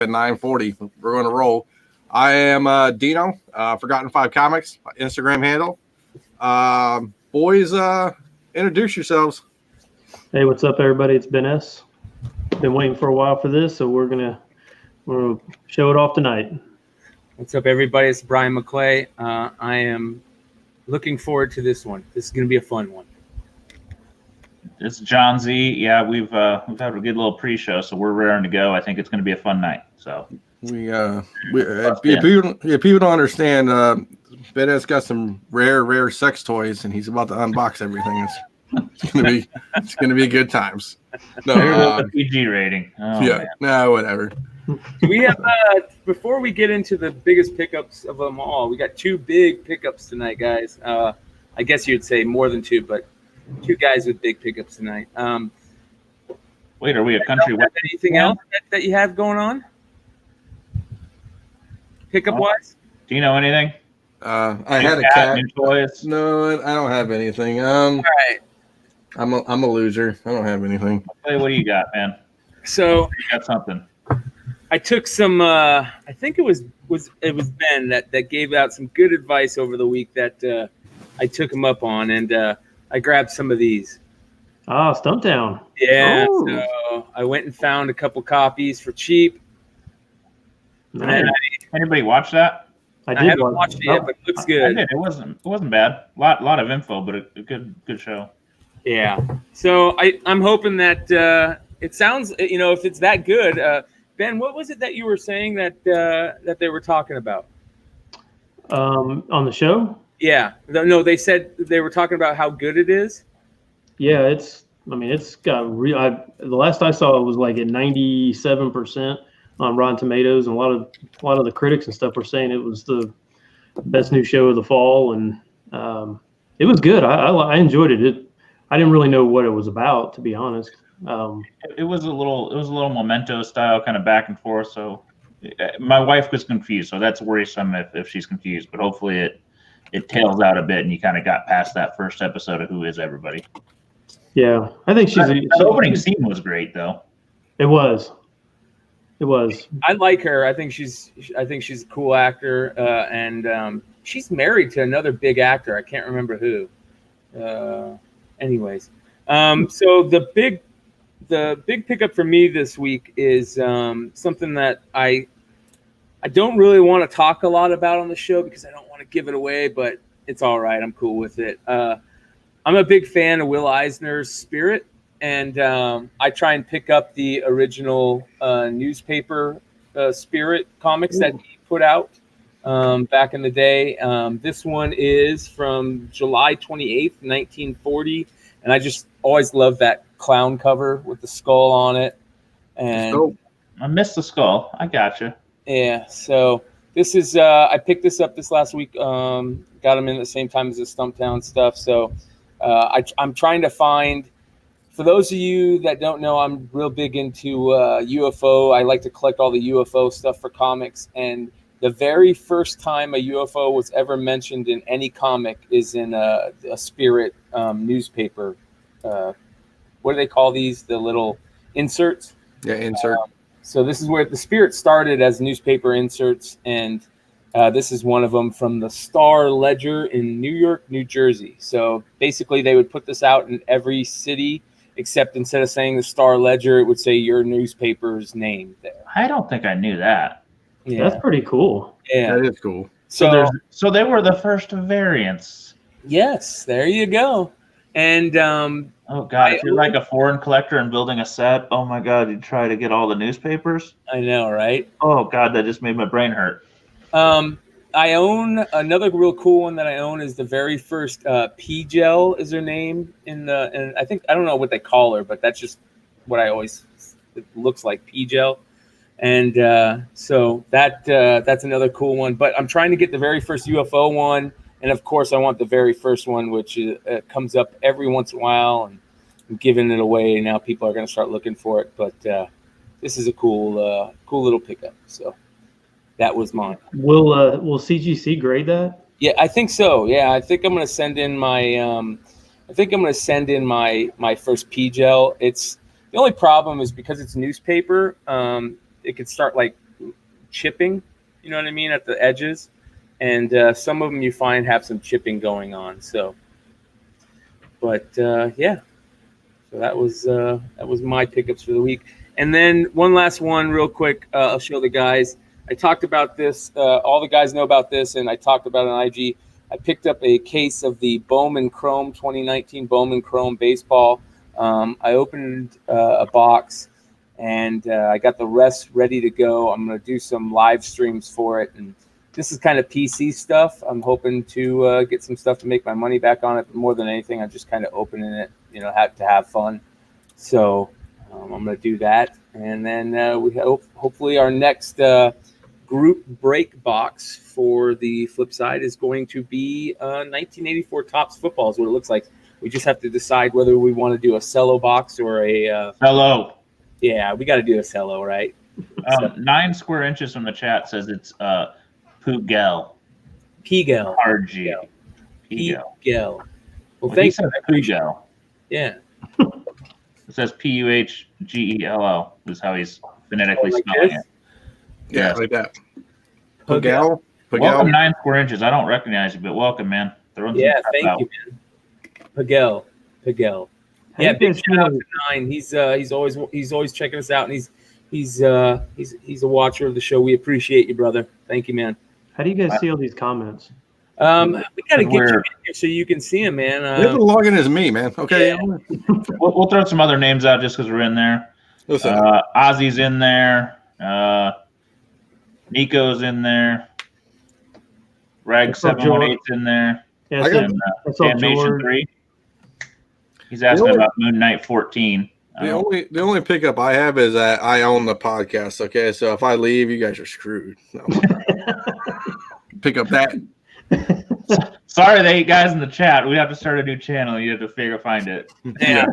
at 9:40. We're going to roll. I am Dino, Forgotten 5 Comics, Instagram handle. Boys, introduce yourselves. Hey, what's up, everybody? It's Ben S. Been waiting for a while for this, so we're gonna show it off tonight. What's up, everybody? It's Brian McClay. I am looking forward to this one. This is going to be a fun one. It's Jon Z. Yeah, we've had a good little pre-show, so we're raring to go. I think it's going to be a fun night. So people don't understand. Ben has got some rare sex toys, and he's about to unbox everything. It's gonna be good times. No, PG rating. Oh, yeah, man. No, whatever. We have before we get into the biggest pickups of them all, we got two big pickups tonight, guys. I guess you'd say more than two, but two guys with big pickups tonight. Wait, are we a country? Anything else that you have going on? Pickup wise? Do you know anything? I had a cat. Toys? No, I don't have anything. All right. I'm a loser. I don't have anything. Hey, what do you got, man? So you got something. I took some. I think it was Ben that gave out some good advice over the week that I took him up on, and I grabbed some of these. Ah, Stumptown. Yeah. Oh. So I went and found a couple copies for cheap. Nice. Anybody watch that? I haven't watched it yet, but it looks good. I did. It wasn't bad. Lot of info, but a good show. Yeah. So I'm hoping that it sounds, if it's that good. Ben, what was it that you were saying that they were talking about? On the show? Yeah. No, they said they were talking about how good it is. Yeah, it's got the last I saw it was like at 97% on Rotten Tomatoes, and a lot of the critics and stuff were saying it was the best new show of the fall, and it was good. I enjoyed it. I didn't really know what it was about, to be honest. It was a little Memento style, kind of back and forth. So my wife was confused, so that's worrisome if she's confused. But hopefully it tails out a bit, and you kind of got past that first episode of Who Is Everybody. Yeah, I think the opening scene was great, though. It was. I like her. I think she's a cool actor, and she's married to another big actor. I can't remember who. Anyways, so the big pickup for me this week is something that I don't really want to talk a lot about on the show because I don't want to give it away, but it's all right. I'm cool with it. I'm a big fan of Will Eisner's Spirit, and I try and pick up the original newspaper Spirit comics that he put out back in the day. This one is from July 28th, 1940, and I just always love that clown cover with the skull on it. And I missed the skull. I gotcha. Yeah, so this is I picked this up this last week. Got them in at the same time as the Stumptown stuff. So I'm trying to find. For those of you that don't know, I'm real big into UFO. I like to collect all the UFO stuff for comics. And the very first time a UFO was ever mentioned in any comic is in a Spirit newspaper. What do they call these? The little inserts? Yeah, insert. So this is where the Spirit started as newspaper inserts. And this is one of them from the Star Ledger in New York, New Jersey. So basically they would put this out in every city, except instead of saying the Star Ledger, it would say your newspaper's name there. I don't think I knew that. Yeah. That's pretty cool. Yeah, that is cool. So they were the first variants. Yes, there you go. And oh God, if you're like a foreign collector and building a set, oh my God, you try to get all the newspapers. I know, right? Oh God, that just made my brain hurt. I own another real cool one that I own is the very first P-Gel is her name and I don't know what they call her, but that's just what it looks like, P-Gel. And so that's another cool one. But I'm trying to get the very first UFO one, and of course I want the very first one, which comes up every once in a while, and I'm giving it away now. People are going to start looking for it, but this is a cool little pickup. So. That was mine. Will CGC grade that? Yeah, I think so. Yeah, I think I'm gonna send in my my first P-Gel. It's the only problem is because it's newspaper. It could start like chipping. You know what I mean, at the edges, and some of them you find have some chipping going on. So, but yeah, so that was my pickups for the week. And then one last one, real quick. I'll show the guys. I talked about this. All the guys know about this, and I talked about it on IG. I picked up a case of the Bowman Chrome 2019 Bowman Chrome baseball. I opened a box, and I got the rest ready to go. I'm going to do some live streams for it, and this is kind of PC stuff. I'm hoping to get some stuff to make my money back on it. But more than anything, I'm just kind of opening it, to have fun. So I'm going to do that, and then we hopefully our next group break box for the Flipside is going to be 1984 Topps football is what it looks like. We just have to decide whether we want to do a cello box or a Cello. Yeah, we got to do a cello, right? 9 square inches from the chat says it's Pugel. Pigel. RG. Pigel. Well, He thanks. said Pugel. Yeah. It says Puhgello is how he's phonetically Like spelling this? it. Yeah, Yes. like that. Pugel. Pugel. Welcome 9 square inches. I don't recognize you, but welcome, man. Throwing some Yeah, crap thank out. you, man. Pigel. How Yeah, you big guys shout out feeling? to 9. He's always checking us out, and he's a watcher of the show. We appreciate you, brother. Thank you, man. How do you guys see all these comments? We got to get you We're- in here so you can see him, man. You have to log in as me, man. Okay. Yeah. We'll throw some other names out just because we're in there. Listen, Ozzy's in there. Nico's in there. Rag What's up, 718's in there. Yeah, I got- And what's up, Damnation George? 3. He's asking only- about Moon Knight 14. the only pickup I have is that I own the podcast. Okay, so if I leave, you guys are screwed. No. Pick up that. Sorry, the 8 guys in the chat. We have to start a new channel. You have to find it. Yeah.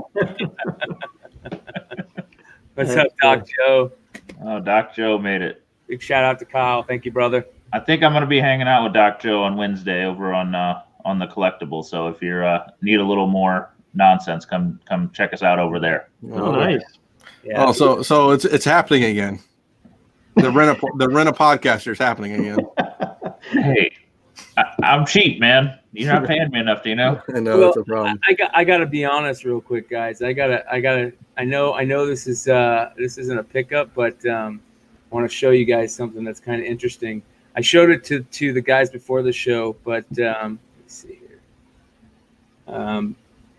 What's up, Doc Joe? Oh, Doc Joe made it. Big shout out to Kyle. Thank you, brother. I think I'm going to be hanging out with Doc Joe on Wednesday over on the collectible. So if you need a little more nonsense, come check us out over there. Oh, nice. Yeah. Oh, so it's happening again. The rent a podcaster is happening again. Hey, I'm cheap, man. You're not paying me enough, do you know? I know Well, that's a problem. I gotta be honest real quick, guys. I know this isn't a pickup, but I want to show you guys something that's kind of interesting. I showed it to the guys before the show, but let's see here.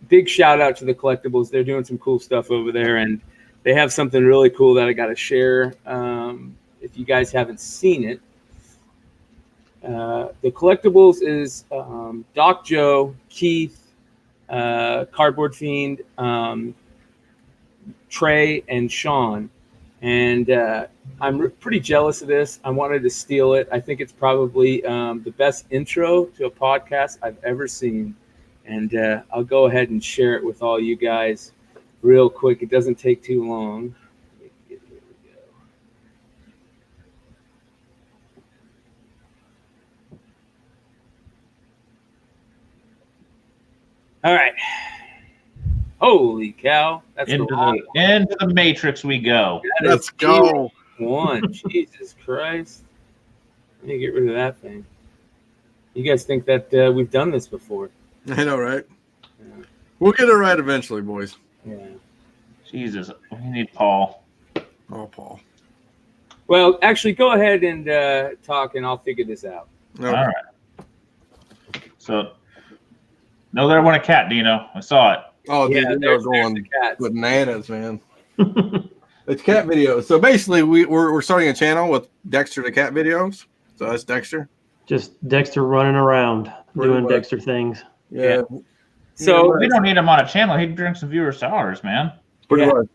Big shout out to the collectibles. They're doing some cool stuff over there, and they have something really cool that I got to share. If you guys haven't seen it, the collectibles is Doc Joe, Keith, Cardboard Fiend, Trey, and Sean. And I'm pretty jealous of this. I wanted to steal it. I think it's probably the best intro to a podcast I've ever seen. And I'll go ahead and share it with all you guys real quick. It doesn't take too long. Here we go. All right. Holy cow. That's a lot. Into the matrix we go. That Let's is go. One. Jesus Christ. Let me get rid of that thing. You guys think that we've done this before? I know, right? Yeah. We'll get it right eventually, boys. Yeah. Jesus, we need Paul. Oh, Paul. Well, actually, go ahead and talk, and I'll figure this out. No. All right. So, no, there went a cat, Dino. I saw it. Oh, dude, Yeah, they're there's the going cats. bananas, man. It's cat videos. So basically, we're starting a channel with Dexter the cat videos. So that's Dexter. Just Dexter running around Pretty doing much. Dexter things. Yeah. So, We don't need him on a channel. He'd bring some viewers to ours, man. Pretty Yeah. much.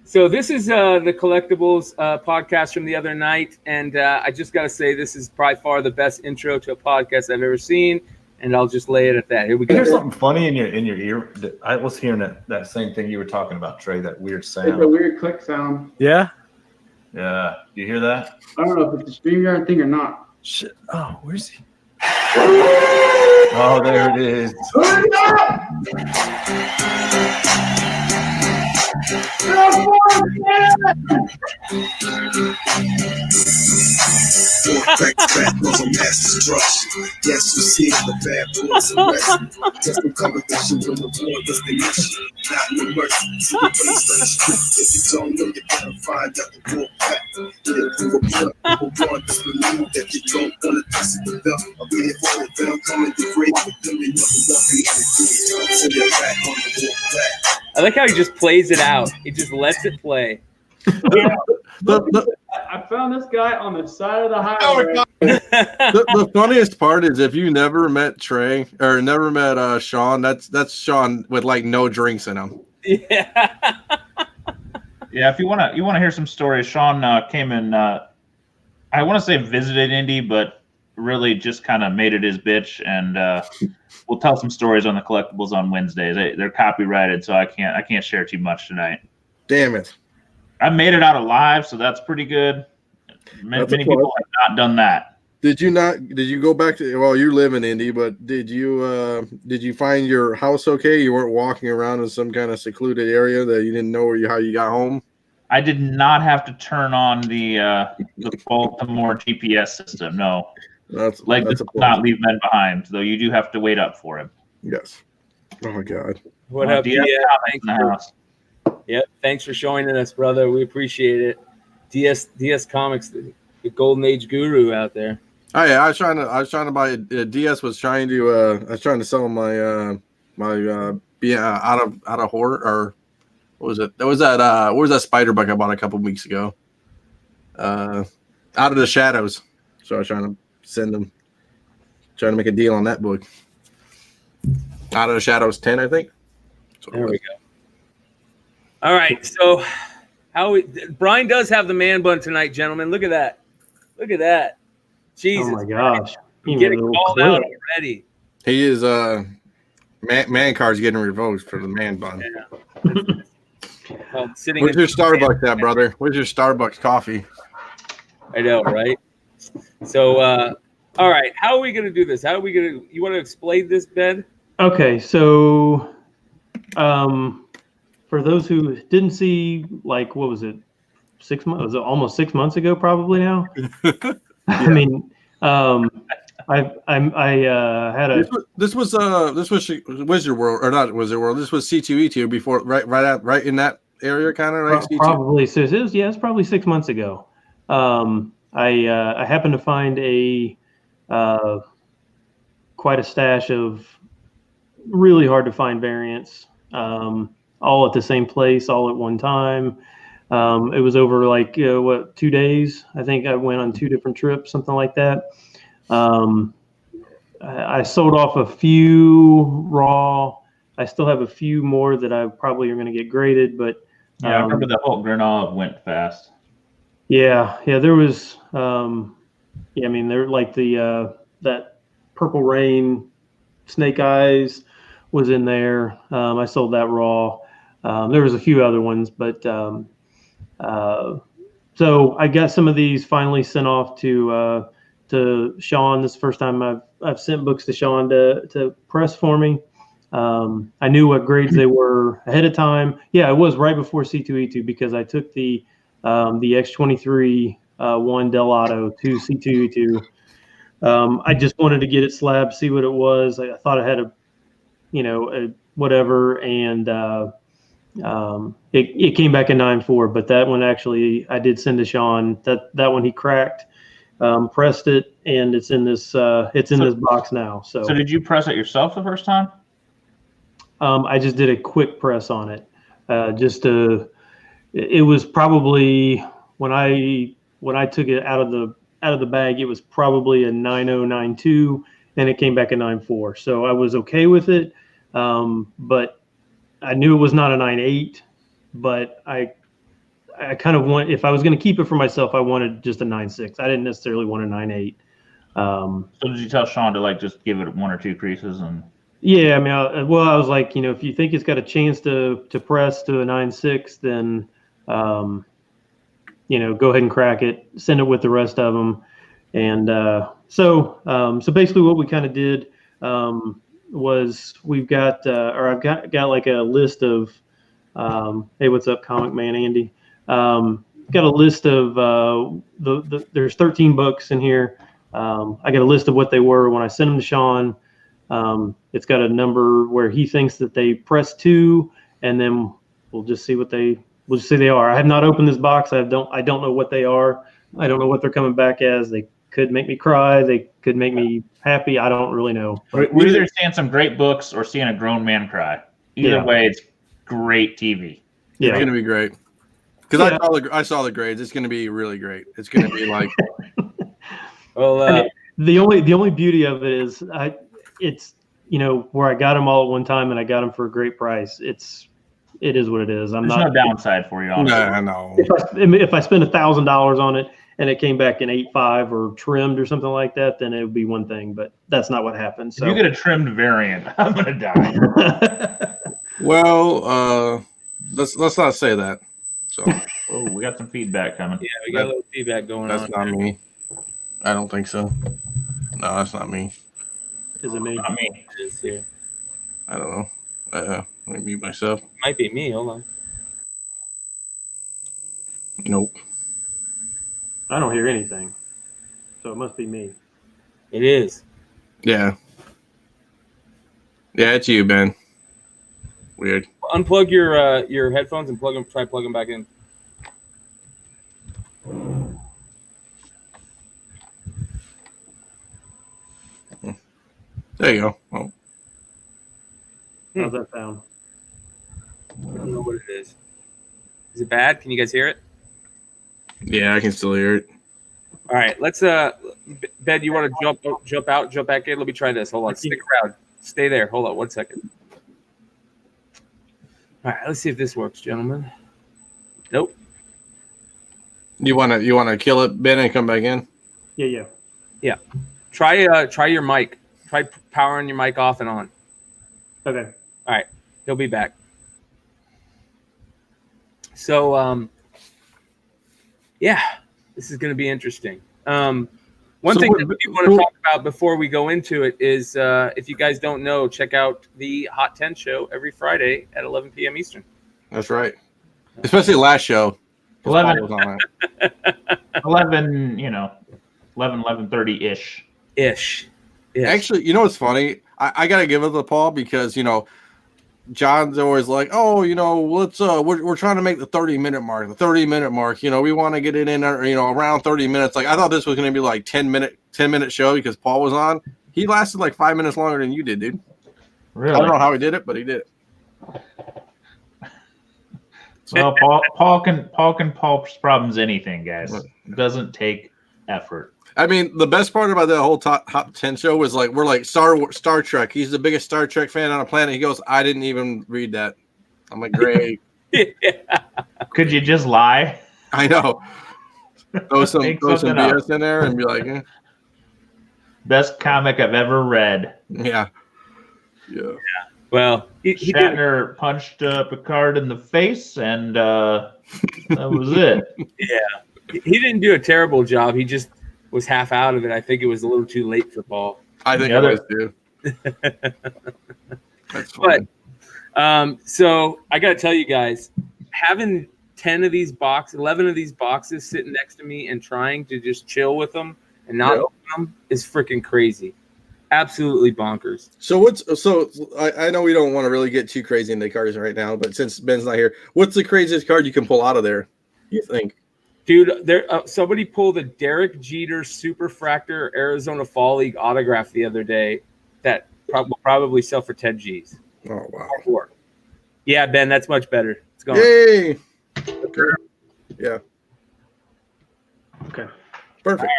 So this is the Collectibles podcast from the other night, and I just got to say this is by far the best intro to a podcast I've ever seen, and I'll just lay it at that. Here we Is there go. something funny in your ear? I was hearing that same thing you were talking about, Trey. That weird It's a sound. weird click sound. Yeah. Yeah, do you hear that? I don't know if it's a StreamYard thing or not. Shit. Oh, where's he? Oh, there it is. Back to back with a master brush. Guess who's here? The bad boys and rest. Just some conversation when the war does the mission. Not no mercy. So we based on the street. If you don't know, you gotta find out the war back. Get it through a blood. People want to believe that you don't want to touch it with them. I'm being for them. Coming to great with them. They nothing walking in the so you're back on the war back. I like how he just plays it out. He just lets it play. I found this guy on the side of the highway. The funniest part is if you never met Trey or never met Sean, that's Sean with like no drinks in him. Yeah. Yeah, if you wanna hear some stories, Sean came and I want to say visited Indy, but really just kind of made it his bitch, and we'll tell some stories on the collectibles on Wednesdays. They're copyrighted, so I can't share too much tonight. Damn it! I made it out alive, so that's pretty good. Many people have not done that. Did you go back to? Well, you live in Indy, but did you find your house okay? You weren't walking around in some kind of secluded area that you didn't know how you got home. I did not have to turn on the Baltimore GPS system. No, that's not leave men behind. Though you do have to wait up for him. Yes. Oh my God. What up, DS? Thanks in the house. Yep. Thanks for joining us, brother. We appreciate it. DS Comics, the golden age guru out there. Oh yeah, I was trying to buy. DS was trying to. I was trying to sell my out of horror, or what was it? What was that spider book I bought a couple weeks ago? Out of the Shadows. So I was trying to make a deal on that book. Out of the Shadows 10, I think. There we go. All right, so Brian does have the man bun tonight, gentlemen. Look at that. Look at that. Jesus. Oh my gosh. He's getting called out already. He is man card's getting revoked for the man bun. Yeah. Well, where's your Starbucks at, brother? Where's your Starbucks coffee? I know, right? So all right, how are we gonna do this? You want to explain this, Ben? Okay, so for those who didn't see, like, what was it, 6 months? Was it almost 6 months ago? Probably now. Yeah. I mean, I had a. This was Wizard World, or not Wizard World. This was C2E2 before, right in that area, kind of right. Probably. So it's probably 6 months ago. I happened to find quite a stash of really hard to find variants, all at the same place, all at one time. It was over like 2 days. I think I went on 2 different trips, something like that. I sold off a few raw. I still have a few more that I probably are going to get graded, but yeah, I remember the Hulk Grenade went fast. Yeah, there was. I mean, they're like that Purple Rain, Snake Eyes was in there. I sold that raw. There was a few other ones, but so I got some of these finally sent off to Sean. This is the first time I've sent books to Sean to press for me. I knew what grades they were ahead of time. Yeah, it was right before C2E2 because I took the X23 one Del Auto to C2E2. I just wanted to get it slabbed, see what it was. I thought I had a whatever, and it came back a 9.4. But that one actually I did send to Sean. That one he cracked, pressed it, and it's in this this box now. So did you press it yourself the first time? I just did a quick press on it, it was probably when I took it out of the bag, it was probably a 9.092, and it came back a 9.4. So I was okay with it, but I knew it was not a 9.8. But I kind of want, if I was going to keep it for myself, I wanted just a 9.6. I didn't necessarily want a 9.8. So did you tell Sean to like just give it 1 or 2 creases and? Yeah, I mean, I was like, if you think it's got a chance to press to a 9.6, then, go ahead and crack it, send it with the rest of them. And so basically what we kind of did was we've got, or I've got like a list of, hey, what's up, Comic Man Andy? got a list of there's 13 books in here. I got a list of what they were when I sent them to Sean. It's got a number where he thinks that they press 2, and then we'll just see what they are. I have not opened this box. I don't know what they are. I don't know what they're coming back as. They could make me cry. They could make me happy. I don't really know. We're either seeing some great books or seeing a grown man cry. Either way, it's great TV. Yeah, it's gonna be great. Because I saw the grades. It's gonna be really great. It's gonna be like. Well, the only beauty of it is it's where I got them all at one time and I got them for a great price. It is what it is. There's no downside for you. Honestly. No. If I spend $1,000 on it and it came back in 8.5 or trimmed or something like that, then it would be one thing. But that's not what happened. So if you get a trimmed variant, I'm gonna die. Well, let's not say that. So, we got some feedback coming. Yeah, we got a little feedback going on. That's not me. I don't think so. No, that's not me. Is it me? Not me. It is here. I don't know. Let me mute myself. Might be me. Hold on. Nope. I don't hear anything, so it must be me. It is. Yeah. Yeah, it's you, Ben. Weird. Unplug your headphones and try plug them back in. There you go. Oh. How's that sound? I don't know what it is. Is it bad? Can you guys hear it? Yeah, I can still hear it. All right, let's Ben, you want to jump out, jump back in? Let me try this. Hold on. Stick around. Stay there. Hold on 1 second. All right, let's see if this works, gentlemen. Nope. You wanna kill it, Ben, and come back in? Yeah. Try your mic. Try powering your mic off and on. Okay. All right, he'll be back. So, yeah, this is going to be interesting. One thing that we want to talk about before we go into it is, if you guys don't know, check out the Hot 10 show every Friday at 11 p.m. Eastern. That's right. Especially last show. 11 11:30 ish. Ish. Actually, you know what's funny? I gotta give it to Paul because John's always like, let's we're trying to make the 30-minute mark. The 30-minute mark, we want to get it in around 30 minutes. Like I thought this was gonna be like 10-minute show because Paul was on. He lasted like 5 minutes longer than you did, dude. Really? I don't know how he did it, but he did it. Well, Paul can problems anything, guys. It doesn't take effort. I mean, the best part about that whole top 10 show was like we're like Star Trek. He's the biggest Star Trek fan on the planet. He goes, I didn't even read that. I'm like, great. Could you just lie? I know. Throw some BS in there and be like, eh. Best comic I've ever read. Yeah. Well, Shatner punched Picard in the face, and that was it. Yeah, he didn't do a terrible job. He just was half out of it. I think it was a little too late for Paul. I think it was too. That's funny. But so I got to tell you guys, having 11 of these boxes sitting next to me and trying to just chill with them and not open them is freaking crazy. Absolutely bonkers. So I know we don't want to really get too crazy into cards right now, but since Ben's not here, what's the craziest card you can pull out of there, you think? Dude, somebody pulled a Derek Jeter Superfractor Arizona Fall League autograph the other day that will probably sell for 10 G's. Oh, wow. Or yeah, Ben, that's much better. It's gone. Yay! Okay. Yeah. Okay. Perfect.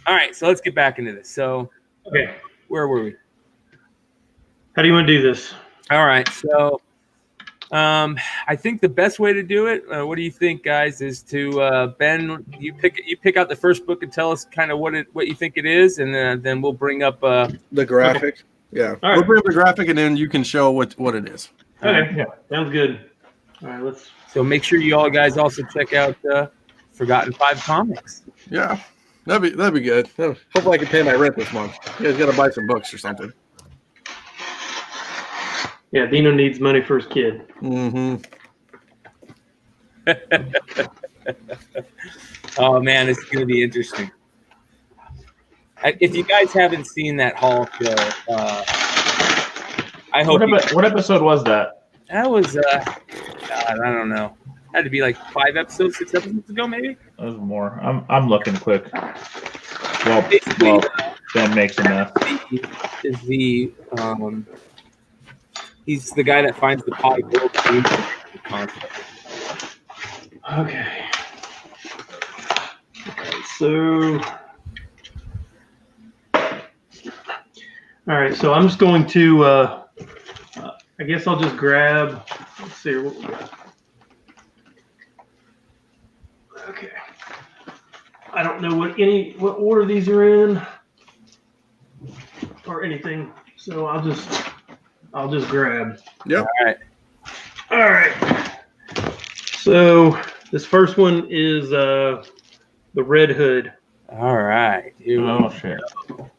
All right. So let's get back into this. So, okay, where were we? How do you want to do this? All right. So, I think the best way to do it, what do you think, guys, is to Ben, you pick out the first book and tell us kind of what you think it is, and then we'll bring up the graphic. Okay. Yeah, right. We'll bring up the graphic, and then you can show what it is. Okay, yeah, sounds good. All right, So make sure you all guys also check out Forgotten 5 Comics. Yeah, that'd be good. Hopefully, I can pay my rent this month. You guys got to buy some books or something. Yeah, Dino needs money for his kid. Mm-hmm. Oh man, it's going to be interesting. If you guys haven't seen that Hall show, I hope What episode was that? that was. God, I don't know. Had to be like 5 episodes, 6 episodes ago, maybe. That was more. I'm looking quick. Well, Basically, Ben makes a mess. is the he's the guy that finds the pot of gold concept. Okay. So, all right. So I'm just going to. I guess I'll just grab. Let's see what we got. Okay. I don't know what order these are in or anything. So I'll just grab. Yep. All right. So this first one is the Red Hood. All right. Here we Oh go. shit!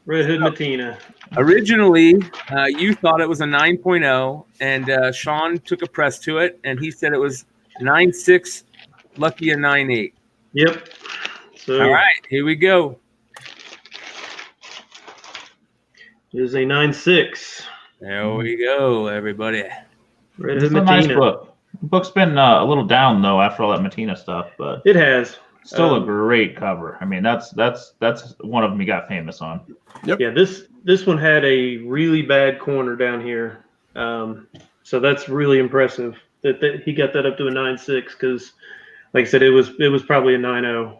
Red Hood Matina. Originally, you thought it was a 9.0, and Sean took a press to it, and he said it was 9.6, lucky a 9.8. Yep. So All right, here we go. it is a 9.6. There we go, everybody. Red It's Hood a nice Matina. book. The book's been a little down though after all that Matina stuff, but It has. still a great cover. I mean, that's one of them he got famous on. Yeah, this one had a really bad corner down here. So that's really impressive that he got that up to a 9.6 because, like I said, it was probably a 9.0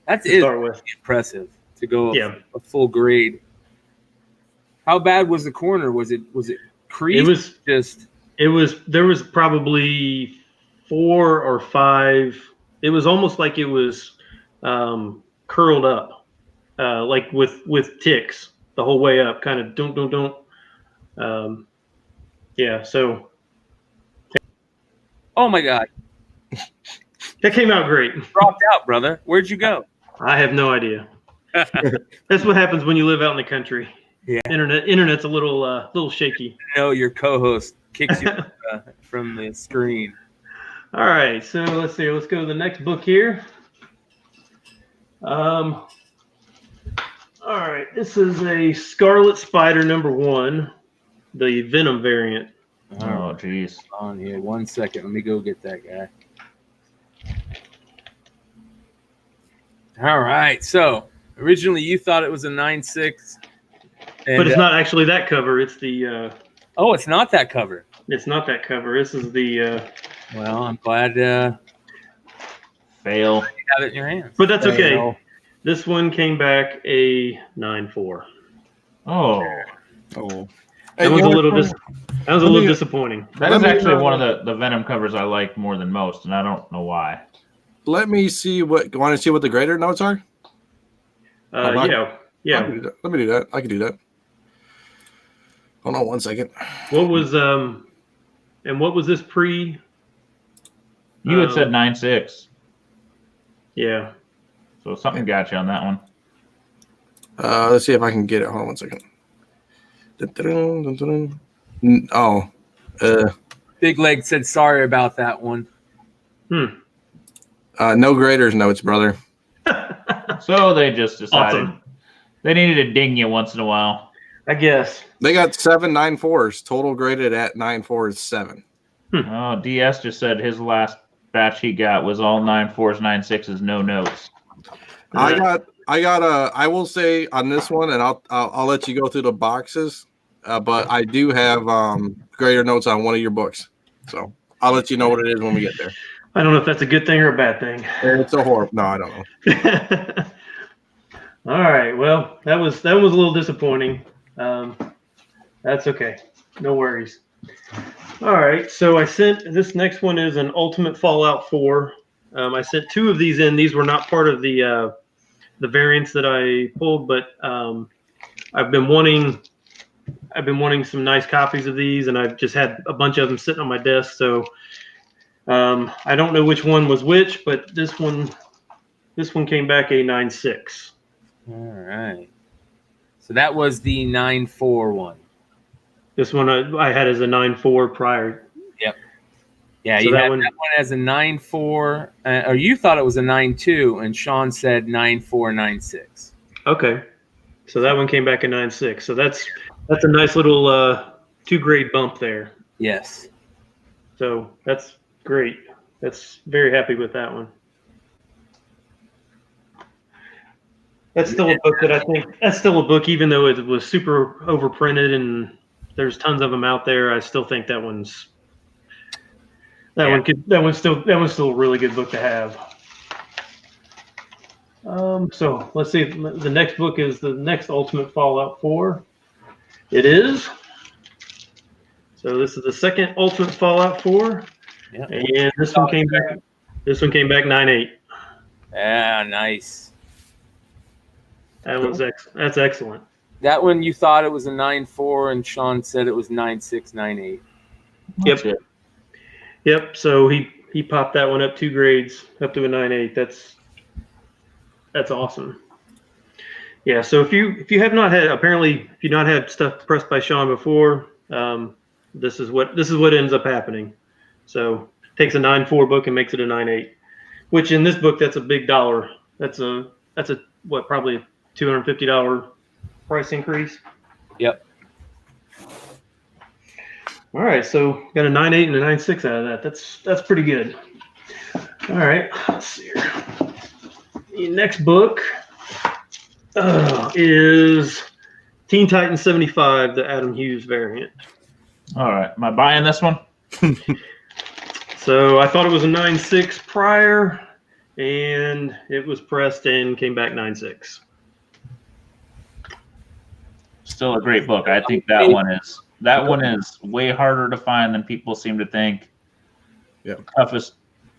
That's to start with. impressive to go Yeah. a full grade. How bad was the corner? Was it creased? It was just there was probably 4 or 5. It was almost like it was curled up, like with ticks the whole way up, kind of don't. Yeah, so oh my god, that came out great. dropped out, brother. Where'd you go? I have no idea. That's what happens when you live out in the country. Yeah. Internet's a little shaky. No, your co-host kicks you from the screen. All right, so let's see. Let's go to the next book here. All right, this is a Scarlet Spider #1, the Venom variant. Oh jeez. On here, 1 second. Let me go get that guy. All right. So originally you thought it was a 9.6, But it's not actually that cover. It's the. Oh, it's not that cover. It's not that cover. This is the. Well, I'm glad you Fail. have it in your hands. But that's okay. Well, This one came back a 9.4. Oh, Oh. That was a little disappointing. that Let is me actually know. one of the Venom covers I like more than most, and I don't know why. Let me see want to see what the grader notes are? Yeah. Let me do that. I can do that. Hold on 1 second. What was and what was this pre? You had said 9.6, Yeah. so something got you on that one. Let's see if I can get it. Hold on 1 second. Oh. Big Leg said sorry about that one. No graders notes, brother. So they just decided Awesome. they needed to ding you once in a while. I guess. They got 7 9.4s. Total graded at 9.4 is 7. Oh, DS just said his last batch he got was all 9.4s, 9.6s, no notes. I will say on this one, and I'll let you go through the boxes, but I do have grader notes on one of your books, so I'll let you know what it is when we get there. I don't know if that's a good thing or a bad thing. It's a horror. No, I don't know. All right. Well, that was a little disappointing. That's okay. No worries. All right. So I sent this next one is an Ultimate Fallout 4. I sent 2 of these in. These were not part of the variants that I pulled, but I've been wanting some nice copies of these, and I've just had a bunch of them sitting on my desk. So I don't know which one was which, but this one came back a 9.6. All right. So that was the 9.4 one. This one I had as a 9.4 prior. Yeah, So you that had one- that one as a 9.4, or you thought it was a 9.2, and Sean said 9.4, 9.6. Okay. So that one came back at 9.6. So that's a nice little 2-grade bump there. Yes. So that's great. That's very happy with that one. That's still a book that I think that's still a book, even though it was super overprinted and there's tons of them out there. I still think that one's still a really good book to have. So let's see. The next book is the next Ultimate Fallout 4. It is. So this is the second Ultimate Fallout 4, Yep. and this one came back. This one came back 9.8. Yeah, nice. That's excellent. That one you thought it was a 9.4, and Sean said it was 9.6, 9.8. Yep. Yep. So he popped that one up 2 grades, up to a 9.8. That's awesome. Yeah. So if you have not had stuff pressed by Sean before, this is what ends up happening. So takes a 9.4 book and makes it a 9.8, which in this book that's a big dollar. That's a probably a $250 price increase. Yep. All right, so got a 9.8 and a 9.6 out of that. That's pretty good. All right, let's see here. The next book is Teen Titans 75, the Adam Hughes variant. All right. Am I buying this one? So I thought it was a 9.6 prior, and it was pressed and came back 9.6. Still a great book. I think that one is way harder to find than people seem to think. Yeah.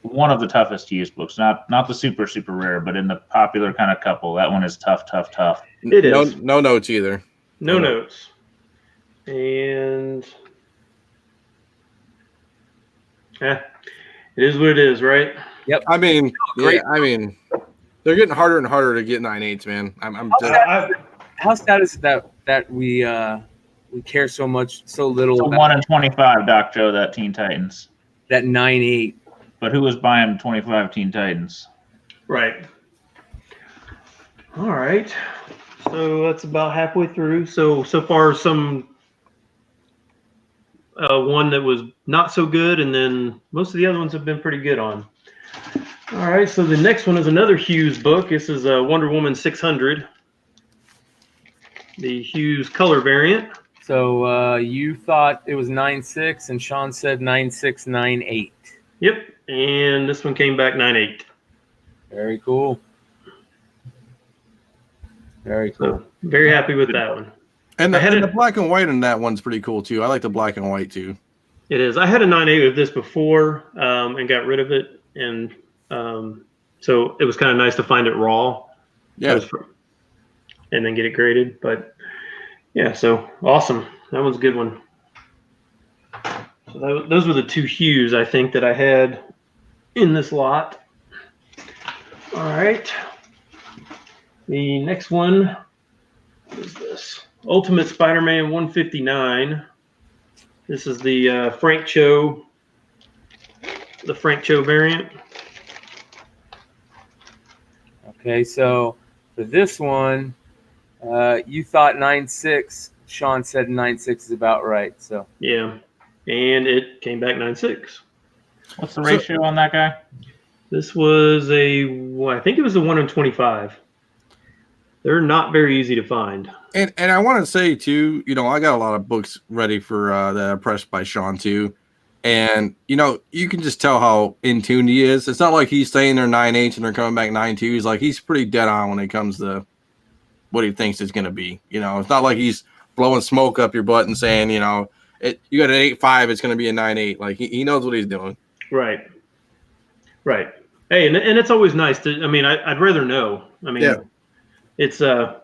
One of the toughest to use books. Not the super rare, but in the popular kind of couple, that one is tough. It is. No notes either. No notes. And it is what it is, right? Yep. I mean, Great. yeah, I mean, they're getting harder and harder to get 9.8s, man. I'm just, How sad is it that we care so little So about 1 in 25, Doc Joe, that Teen Titans. that 9.8? But who was buying 25 Teen Titans? Right. All right. So that's about halfway through. So far, some one that was not so good, and then most of the other ones have been pretty good on. All right. So the next one is another Hughes book. This is Wonder Woman 600, the Hughes color variant. So you thought it was 9.6, and Sean said 9.6, 9.8. Yep. And this one came back 9.8. Very cool. Very cool. So very happy with that one. and I had the black and white in that one's pretty cool too. I like the black and white too. It is. I had a 9.8 of this before and got rid of it, and so it was kind of nice to find it raw. Yeah. And then get it graded. But yeah, so awesome. That one's a good one. So those were the 2 Hues I think that I had in this lot. All right. The next one is this Ultimate Spider-Man 159. This is the Frank Cho variant. Okay, so for this one, you thought 9.6. Sean said 9.6 is about right. So Yeah, and it came back 9.6. What's the ratio on that guy? This was I think it was a 1 in 25. They're not very easy to find. And I want to say too, I got a lot of books ready for that are pressed by Sean too, and you can just tell how in tune he is. It's not like he's saying they're 9.8s and they're coming back 9.2s. Like he's pretty dead on when it comes to what he thinks it's going to be. It's not like he's blowing smoke up your butt and saying, you got an 8.5, it's going to be a 9.8. Like he knows what he's doing. Right. Hey, and it's always nice to. I mean, I'd rather know. I mean, Yeah. It's if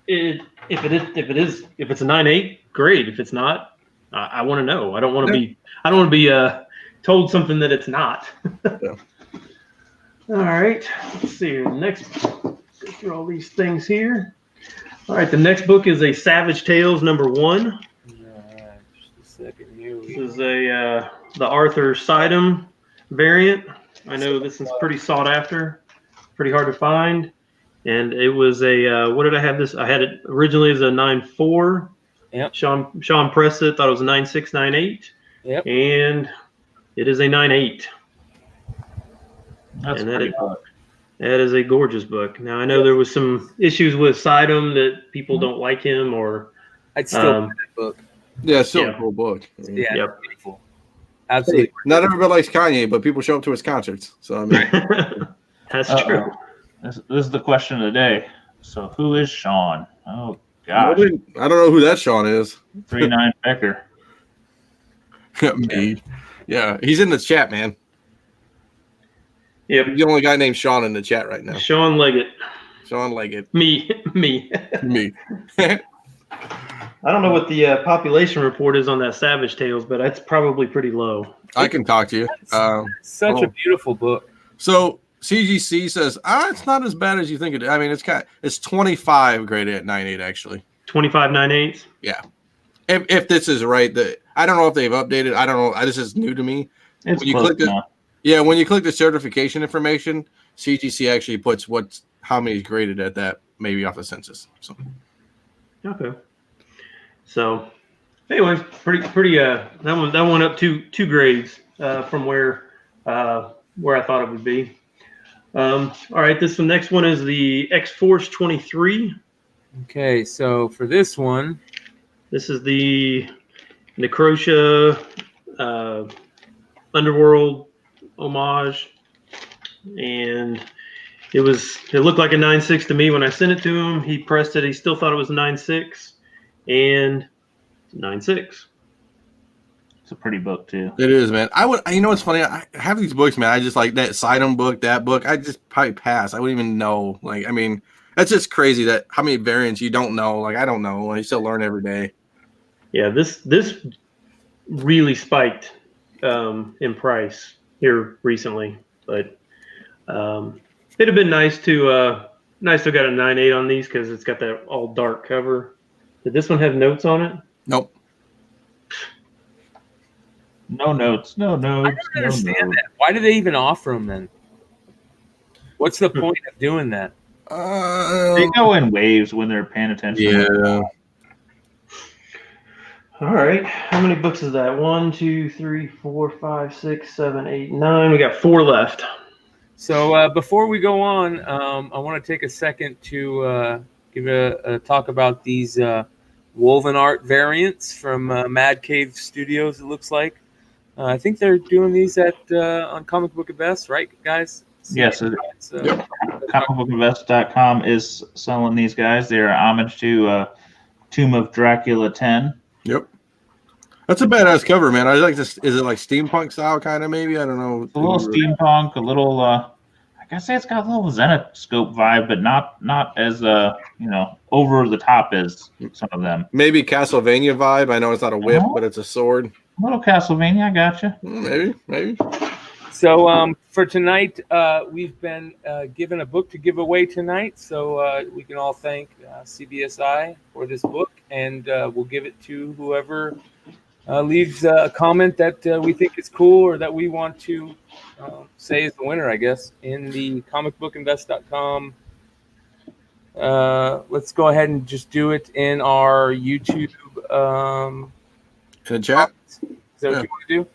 it's a 9.8, great. If it's not, I want to know. I don't want to be told something that it's not. Yeah. All right. Let's see here. Next, go through all these things here. All right. The next book is a Savage Tales #1. just a second here. This is the Arthur Sidem variant. I know this is pretty sought after, pretty hard to find. And it was what did I have this? I had it originally as a 9.4. Yep. Sean pressed it, thought it was a 9.6, 9.8. Yep. And it is a 9.8. That's And pretty book. that is a gorgeous book. Now, I know there was some issues with Sidem that people don't like him or. I'd still buy that book. Yeah, it's still Yeah. a cool book. Yeah, Yep. beautiful. Absolutely. Hey, not everybody likes Kanye, but people show up to his concerts. So I mean, That's Uh-oh. true. This is the question of the day. So who is Sean? Oh gosh, I don't know who that Sean is. 3-9 Becker. Me. Yeah, he's in the chat, man. Yep. He's the only guy named Sean in the chat right now. Sean Leggett. Sean Leggett. Me. Me. I don't know what the population report is on that Savage Tales, but that's probably pretty low. I can talk to you. Such a beautiful book. So CGC says, it's not as bad as you think it is. I mean, it's 25 graded at 9.8 actually. 25 9/8. Yeah. If this is right, I don't know if they've updated. I don't know. This is new to me. It's When you close click the, enough. yeah, when you click the certification information, CGC actually puts how many is graded at that, maybe off the census. So Okay. So, anyways, pretty. That one up two grades from where I thought it would be. All right, this next one is the X-Force 23. Okay, so for this one, this is the Necrotia Underworld homage, and it looked like a 9.6 to me when I sent it to him. He pressed it. He still thought it was 9.6, and 9.6. It's a pretty book too. it is, man. You know what's funny? I have these books, man. I just like that Sidem book, that book. I just probably pass. I wouldn't even know. Like, I mean, that's just crazy that how many variants you don't know. Like, I don't know. I still learn every day. Yeah, this really spiked in price here recently, but it'd have been nice to got a 9.8 on these because it's got that all dark cover. Did this one have notes on it? Nope. No notes. No I notes. don't understand that. Why do they even offer them then? What's the point of doing that? They go in waves when they're paying attention. Yeah. All right. How many books is that? 1, 2, 3, 4, 5, 6, 7, 8, 9. We got 4 left. So before we go on, I want to take a second to give a talk about these woven art variants from Mad Cave Studios. It looks like I think they're doing these on Comic Book Invest, right, guys? Yes. Comicbookinvest.com is selling these guys. They're homage to Tomb of Dracula 10. Yep. That's a badass cover, man. I like this. Is it like steampunk style kind of maybe? I don't know. It's a little steampunk, a little I gotta say it's got a little Zenoscope vibe, but not as over the top as some of them. Maybe Castlevania vibe. I know it's not a whip, but it's a sword. A little Castlevania, I gotcha. Maybe. So for tonight, we've been given a book to give away tonight. So we can all thank CBSI for this book, and we'll give it to whoever leaves a comment that we think is cool or that we want to say is the winner, I guess, in the comicbookinvest.com. Let's go ahead and just do it in our YouTube. In the chat? Is that what you want to do?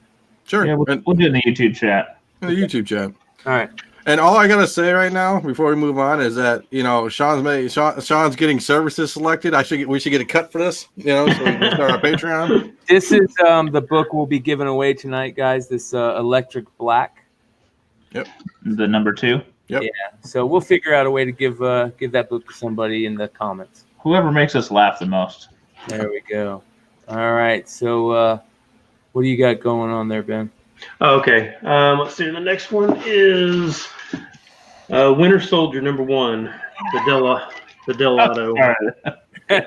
Sure. Yeah, we'll do it in the YouTube chat. In the YouTube chat. All right. And all I gotta say right now, before we move on, is that Sean's getting services selected. We should get a cut for this, so we can start our Patreon. This is the book we'll be giving away tonight, guys. This Electric Black. Yep. The number 2. Yep. Yeah. So we'll figure out a way to give that book to somebody in the comments. Whoever makes us laugh the most. There we go. All right. So what do you got going on there, Ben? Okay. Let's see. The next one is Winter Soldier #1, the Delato. All right.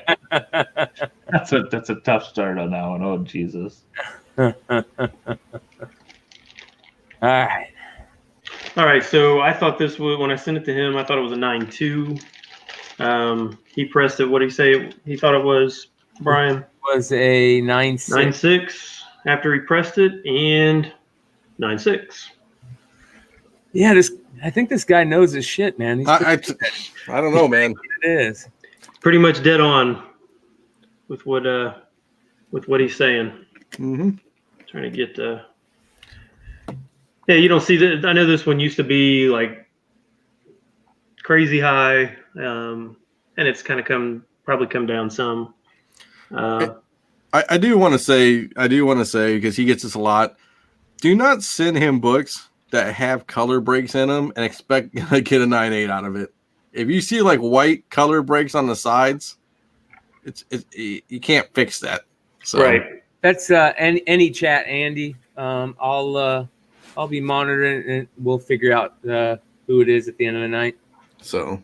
That's a tough start on that one. Oh Jesus. All right. All right. So I thought this was, when I sent it to him, I thought it was a 9.2. He pressed it. What did he say? He thought it was, Brian? Was a 9.6. 9.6. after he pressed it, and 9.6. Yeah, I think this guy knows his shit, man. I don't know, man. It is. Pretty much dead on with what he's saying. Mm-hmm. Trying to get yeah, you don't see that. I know this one used to be like crazy high, and it's kind of probably come down some. I do want to say because he gets this a lot. Do not send him books that have color breaks in them and expect to get a 9.8 out of it. If you see like white color breaks on the sides, you can't fix that. So. Right. That's any chat, Andy. I'll be monitoring and we'll figure out who it is at the end of the night. So,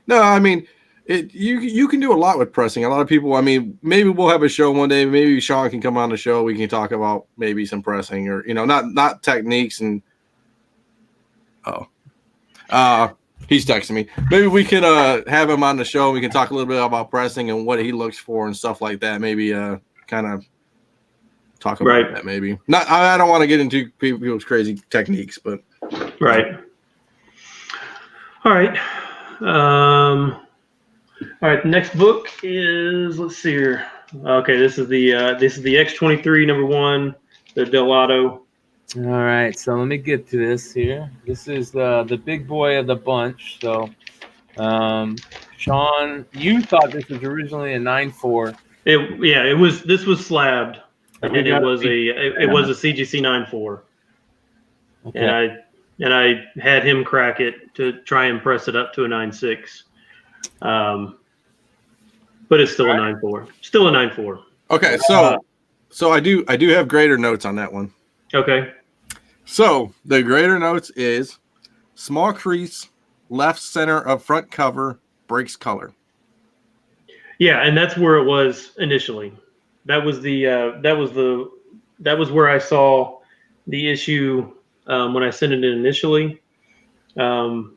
no, I mean, you can do a lot with pressing. A lot of people, I mean, maybe we'll have a show one day. Maybe Sean can come on the show. We can talk about maybe some pressing or, not techniques and, he's texting me. Maybe we can have him on the show. We can talk a little bit about pressing and what he looks for and stuff like that. Maybe kind of talk about that. Maybe not. I don't want to get into people's crazy techniques, but right. All right. All right. The next book is, let's see here. Okay, this is the X23 #1, the Delato. All right, so let me get to this here. This is the big boy of the bunch. So, Sean, you thought this was originally a 9.4. It was. This was slabbed, and it was a CGC 9.4. Okay. And I had him crack it to try and press it up to a 9.6. But it's still a 9.4. Still a 9.4. Okay, so I do have grader notes on that one. Okay. So the grader notes is small crease, left center of front cover, breaks color. Yeah, and that's where it was initially. That was where I saw the issue when I sent it in initially. I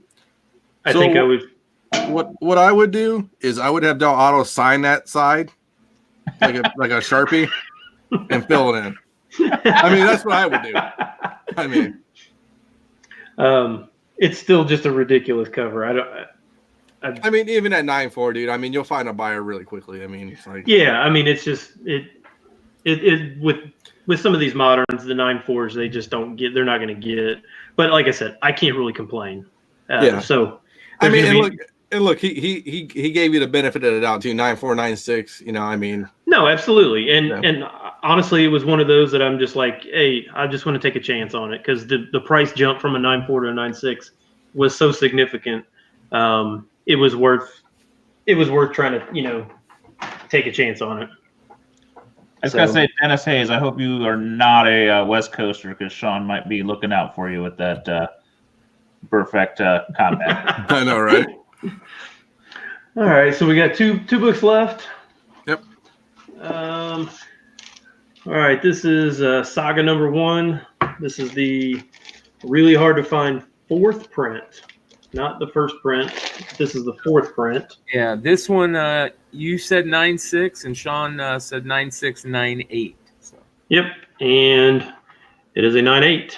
think I would. What I would do is I would have Del Auto sign that side like a Sharpie and fill it in. I mean, that's what I would do. I mean, it's still just a ridiculous cover. I mean, even at 9.4, dude. I mean, you'll find a buyer really quickly. I mean, it's like I mean, it's just it with some of these moderns, the 9.4s, they just don't get. They're not going to get it. But like I said, I can't really complain. So I mean, look, he gave you the benefit of the doubt too. 9.4, 9.6. I mean, no, absolutely, and honestly, it was one of those that I'm just like, hey, I just want to take a chance on it because the price jump from a 9.4 to a 9.6 was so significant. It was worth trying to take a chance on it. I was gonna say, Dennis Hayes, I hope you are not a West Coaster because Sean might be looking out for you with that perfect comment. I know, right? All right, so we got two books left. Yep. All right, this is Saga #1. This is the really hard to find 4th print, not the first print. This is the 4th print. Yeah, this one you said 9.6 and Sean said 9.6, 9.8. So. Yep, and it is a 9.8.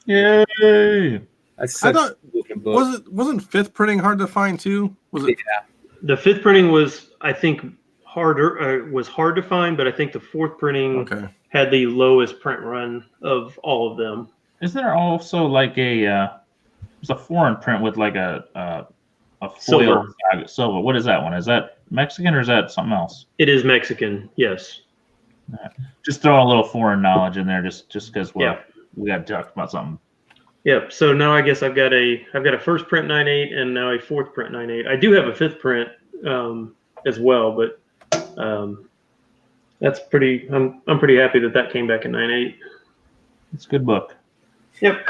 Yay! That's such a looking book. Wasn't 5th printing hard to find too? Was it? Yeah. The 5th printing was, I think, hard to find, but I think the 4th printing had the lowest print run of all of them. Isn't there also like it's a foreign print with like a foil silver? What is that one? Is that Mexican or is that something else? It is Mexican, yes. Just throwing a little foreign knowledge in there, just because we got to talk about something. Yep. So now I guess I've got a first print 9.8 and now a 4th print 9.8. I do have a 5th print as well, but that's pretty. I'm pretty happy that came back in 9.8. It's a good book. Yep.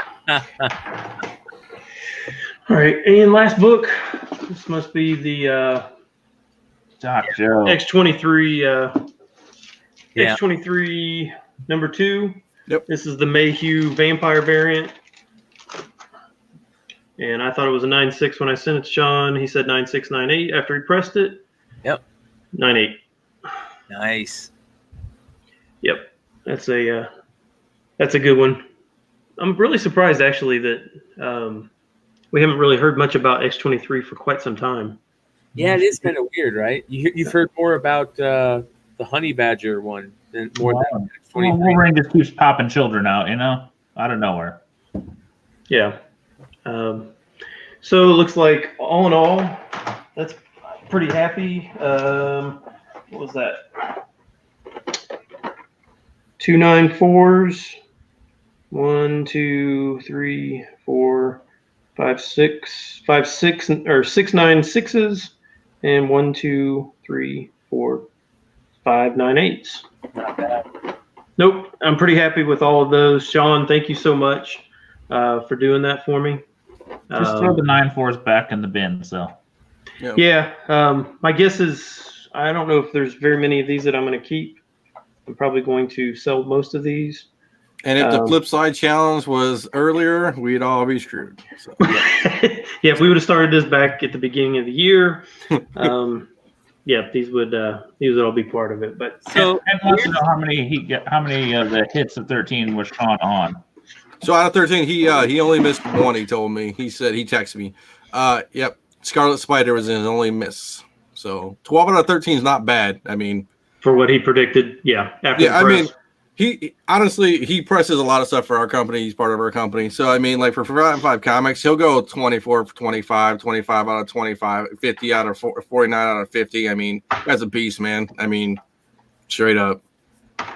All right, and last book. This must be the Doc Joe X23. X23 #2. Yep. This is the Mayhew Vampire variant. And I thought it was a 9.6 when I sent it to Sean. He said 9.6, 9.8 after he pressed it. Yep. 9.8. Nice. Yep. That's a That's a good one. I'm really surprised actually that we haven't really heard much about X-23 for quite some time. Yeah, it is kind of weird, right? You've heard more about the honey badger one than more than Well, 23. Wolverine just keeps popping children out, out of nowhere. Yeah. So it looks like all in all, that's pretty happy. What was that? 2 9-4s. 1, 2, 3, 4, 5, 6, 5, 6, or 6 9 6s, and 1, 2, 3, 4, 5 9 8s. Not bad. Nope, I'm pretty happy with all of those. Sean, thank you so much for doing that for me. Just throw the 9-4s back in the bin. So Yeah, my guess is I don't know if there's very many of these that I'm going to keep. I'm probably going to sell most of these. And if the Flipside challenge was earlier, we'd all be screwed. So. Yeah, if we would have started this back at the beginning of the year, yeah, these would all be part of it. But So and wants to know how many of the hits of 13 was Sean on. So out of 13, he only missed one. He told me. He said he texted me. Yep, Scarlet Spider was his only miss. So 12 out of 13 is not bad. I mean, for what he predicted, yeah. I mean, he honestly he presses a lot of stuff for our company. He's part of our company. So I mean, like for 5 Comics, he'll go 24 for 25, 25 out of 25, 50 out of 49 out of 50. I mean, that's a beast, man. I mean, straight up.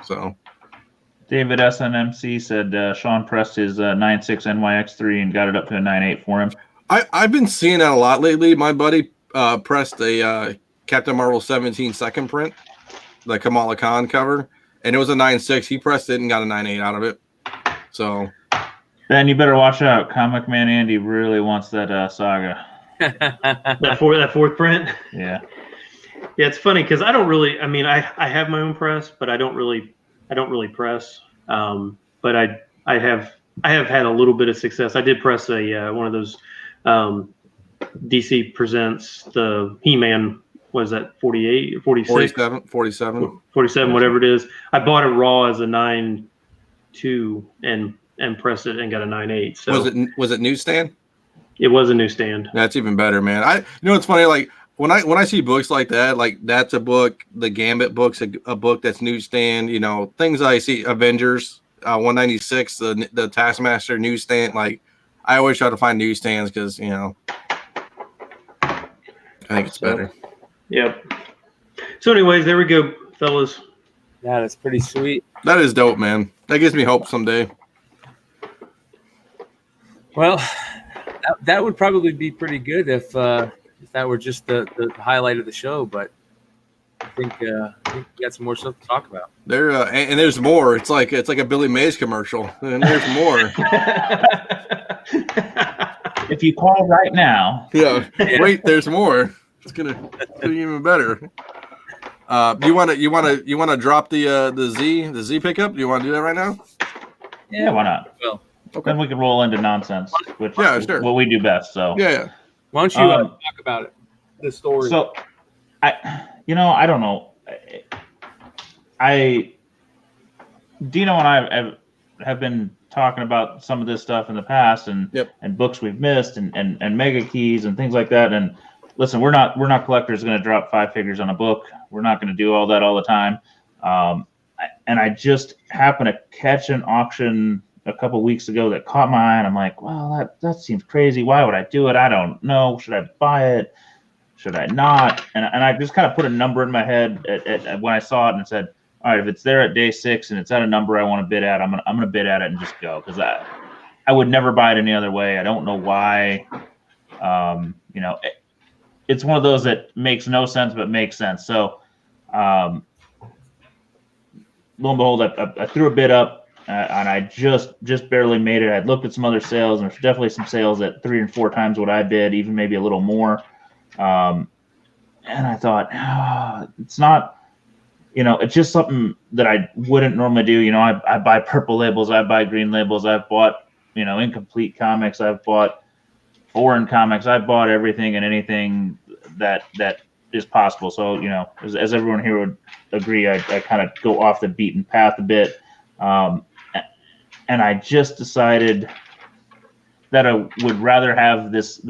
So. David SNMC said Sean pressed his 9.6 NYX3 and got it up to a 9.8 for him. I've been seeing that a lot lately. My buddy pressed a Captain Marvel 17 second print, the Kamala Khan cover, and it was a 9.6. He pressed it and got a 9.8 out of it. So, Ben, you better watch out. Comic Man Andy really wants that saga. that fourth print. Yeah. Yeah, it's funny because I don't really. I mean, I have my own press, but I don't really press. But I have had a little bit of success. I did press a one of those DC Presents the He-Man. Was that 48 or 46? 47, whatever it is. I bought it raw as a 9.2 and pressed it and got a 9.8. So was it newsstand? It was a newsstand. That's even better, man. It's funny, like when I see books like that, like that's a book, the Gambit book's a book that's newsstand, things I see, Avengers 196, the Taskmaster newsstand, like I always try to find newsstands because I think it's better. Yep. So anyways, there we go, fellas. Yeah, that's pretty sweet. That is dope, man. That gives me hope someday. Well, that would probably be pretty good if that were just the highlight of the show, but I think we got some more stuff to talk about. There and there's more. It's like a Billy Mays commercial, and there's more. If you call right now, wait, there's more. It's gonna be even better. You want to drop the Z pickup? Do you want to do that right now? Yeah, why not? Well, okay. Then we can roll into nonsense, which sure. What we do best. So yeah. Why don't you talk about it? The story. So, I don't know. Dino and I have been talking about some of this stuff in the past, and books we've missed, and mega keys and things like that. And listen, we're not collectors going to drop 5 figures on a book. We're not going to do all that all the time. And I just happened to catch an auction a couple weeks ago that caught my eye, and I'm like, well, that seems crazy. Why would I do it? I don't know. Should I buy it? Should I not? And I just kind of put a number in my head at when I saw it and said, all right, if it's there at day 6 and it's at a number I want to bid at, I'm gonna bid at it and just go, because I would never buy it any other way. I don't know why. It's one of those that makes no sense but makes sense. So, lo and behold, I threw a bid up, and I just barely made it. I'd looked at some other sales, and there's definitely some sales at 3 and 4 times what I bid, even maybe a little more. And I thought, it's not, it's just something that I wouldn't normally do. I buy purple labels, I buy green labels, I've bought, incomplete comics, I've bought foreign comics, I've bought everything and anything that is possible. So, as everyone here would agree, I kind of go off the beaten path a bit. and I just decided that I would rather have this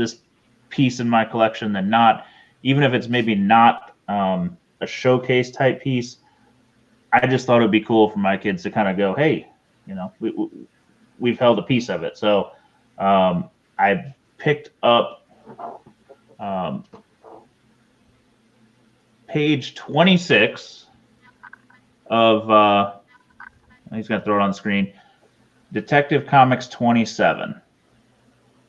piece in my collection than not, even if it's maybe not a showcase type piece. I just thought it'd be cool for my kids to kind of go, hey, you know, we've held a piece of it. So I picked up page 26 of he's going to throw it on the screen, Detective Comics 27.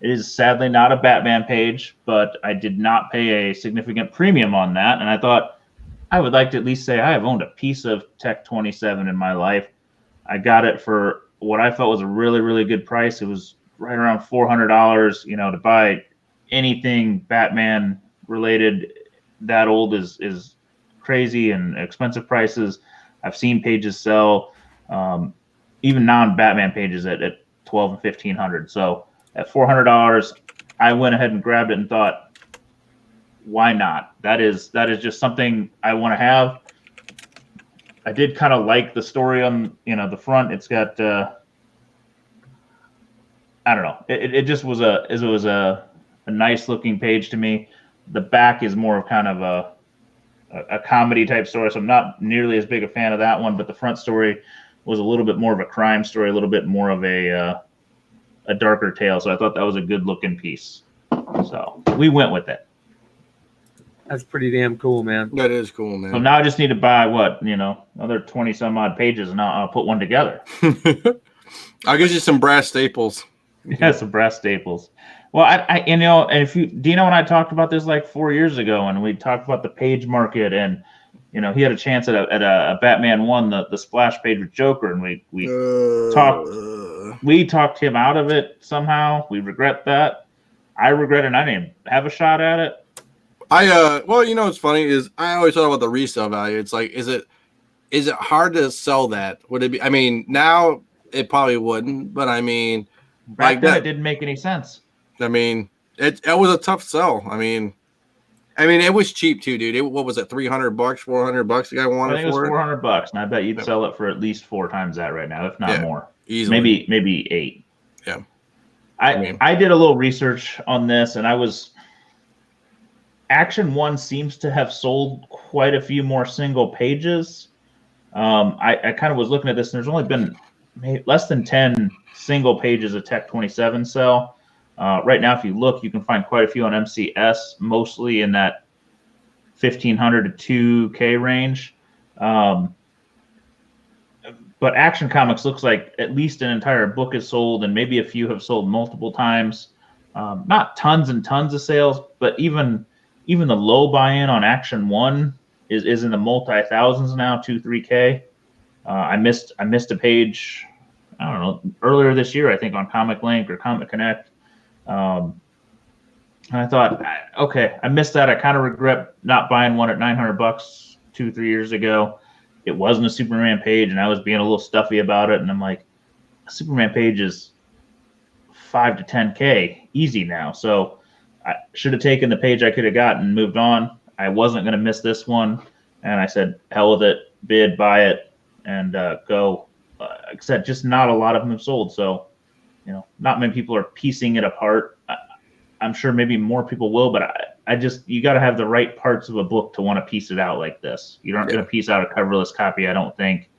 It is sadly not a Batman page, but I did not pay a significant premium on that. And I thought I would like to at least say I have owned a piece of Tech 27 in my life. I got it for what I felt was a really, really good price. It was right around $400. You know, to buy anything Batman related that old is crazy and expensive prices. I've seen pages sell, even non-Batman pages at $1,200 and $1,500. So at $400, I went ahead and grabbed it and thought, why not? That is just something I want to have. I did kind of like the story on, you know, the front. It's got I don't know. It just was a nice looking page to me. The back is more of kind of a comedy type story, so I'm not nearly as big a fan of that one. But the front story was a little bit more of a crime story, a little bit more of a darker tale. So I thought that was a good looking piece. So we went with it. That's pretty damn cool, man. That is cool, man. So now I just need to buy another 20 some odd pages, and I'll put one together. I'll get you some brass staples. Yeah, some brass staples. Well, I and if Dino and I talked about this like 4 years ago, and we talked about the page market, and he had a chance at a Batman 1, the splash page with Joker, and we talked him out of it somehow. We regret that. I regret it. I didn't have a shot at it. Well, what's funny is I always thought about the resale value. It's like, is it hard to sell that? Would it be? I mean, now it probably wouldn't, but I mean, back then it didn't make any sense. I mean, it was a tough sell. I mean, it was cheap too, dude. What was it? $300, $400? The guy wanted. I think it was $400, and I bet you'd sell it for at least 4 times that right now, if not more. Easily. Maybe 8. Yeah. I did a little research on this, and Action 1 seems to have sold quite a few more single pages. I kind of was looking at this, and there's only been less than 10 single pages of Tech 27 sell. Right now, if you look, you can find quite a few on MCS, mostly in that 1,500 to 2K range. But Action Comics looks like at least an entire book is sold, and maybe a few have sold multiple times. Not tons and tons of sales, but even the low buy-in on Action 1 is in the multi-thousands now, 2-3K. I missed a page, I don't know, earlier this year, I think, on Comic Link or Comic Connect. And I thought, okay, I missed that. I kind of regret not buying one at $900 2-3 years ago. It wasn't a Superman page, and I was being a little stuffy about it. And I'm like, a Superman page is $5 to $10K easy now. So I should have taken the page I could have gotten and moved on. I wasn't going to miss this one. And I said, hell with it, bid, buy it, and go. Except just not a lot of them have sold. So, not many people are piecing it apart. I'm sure maybe more people will, but you got to have the right parts of a book to want to piece it out like this. You aren't going to piece out a coverless copy, I don't think.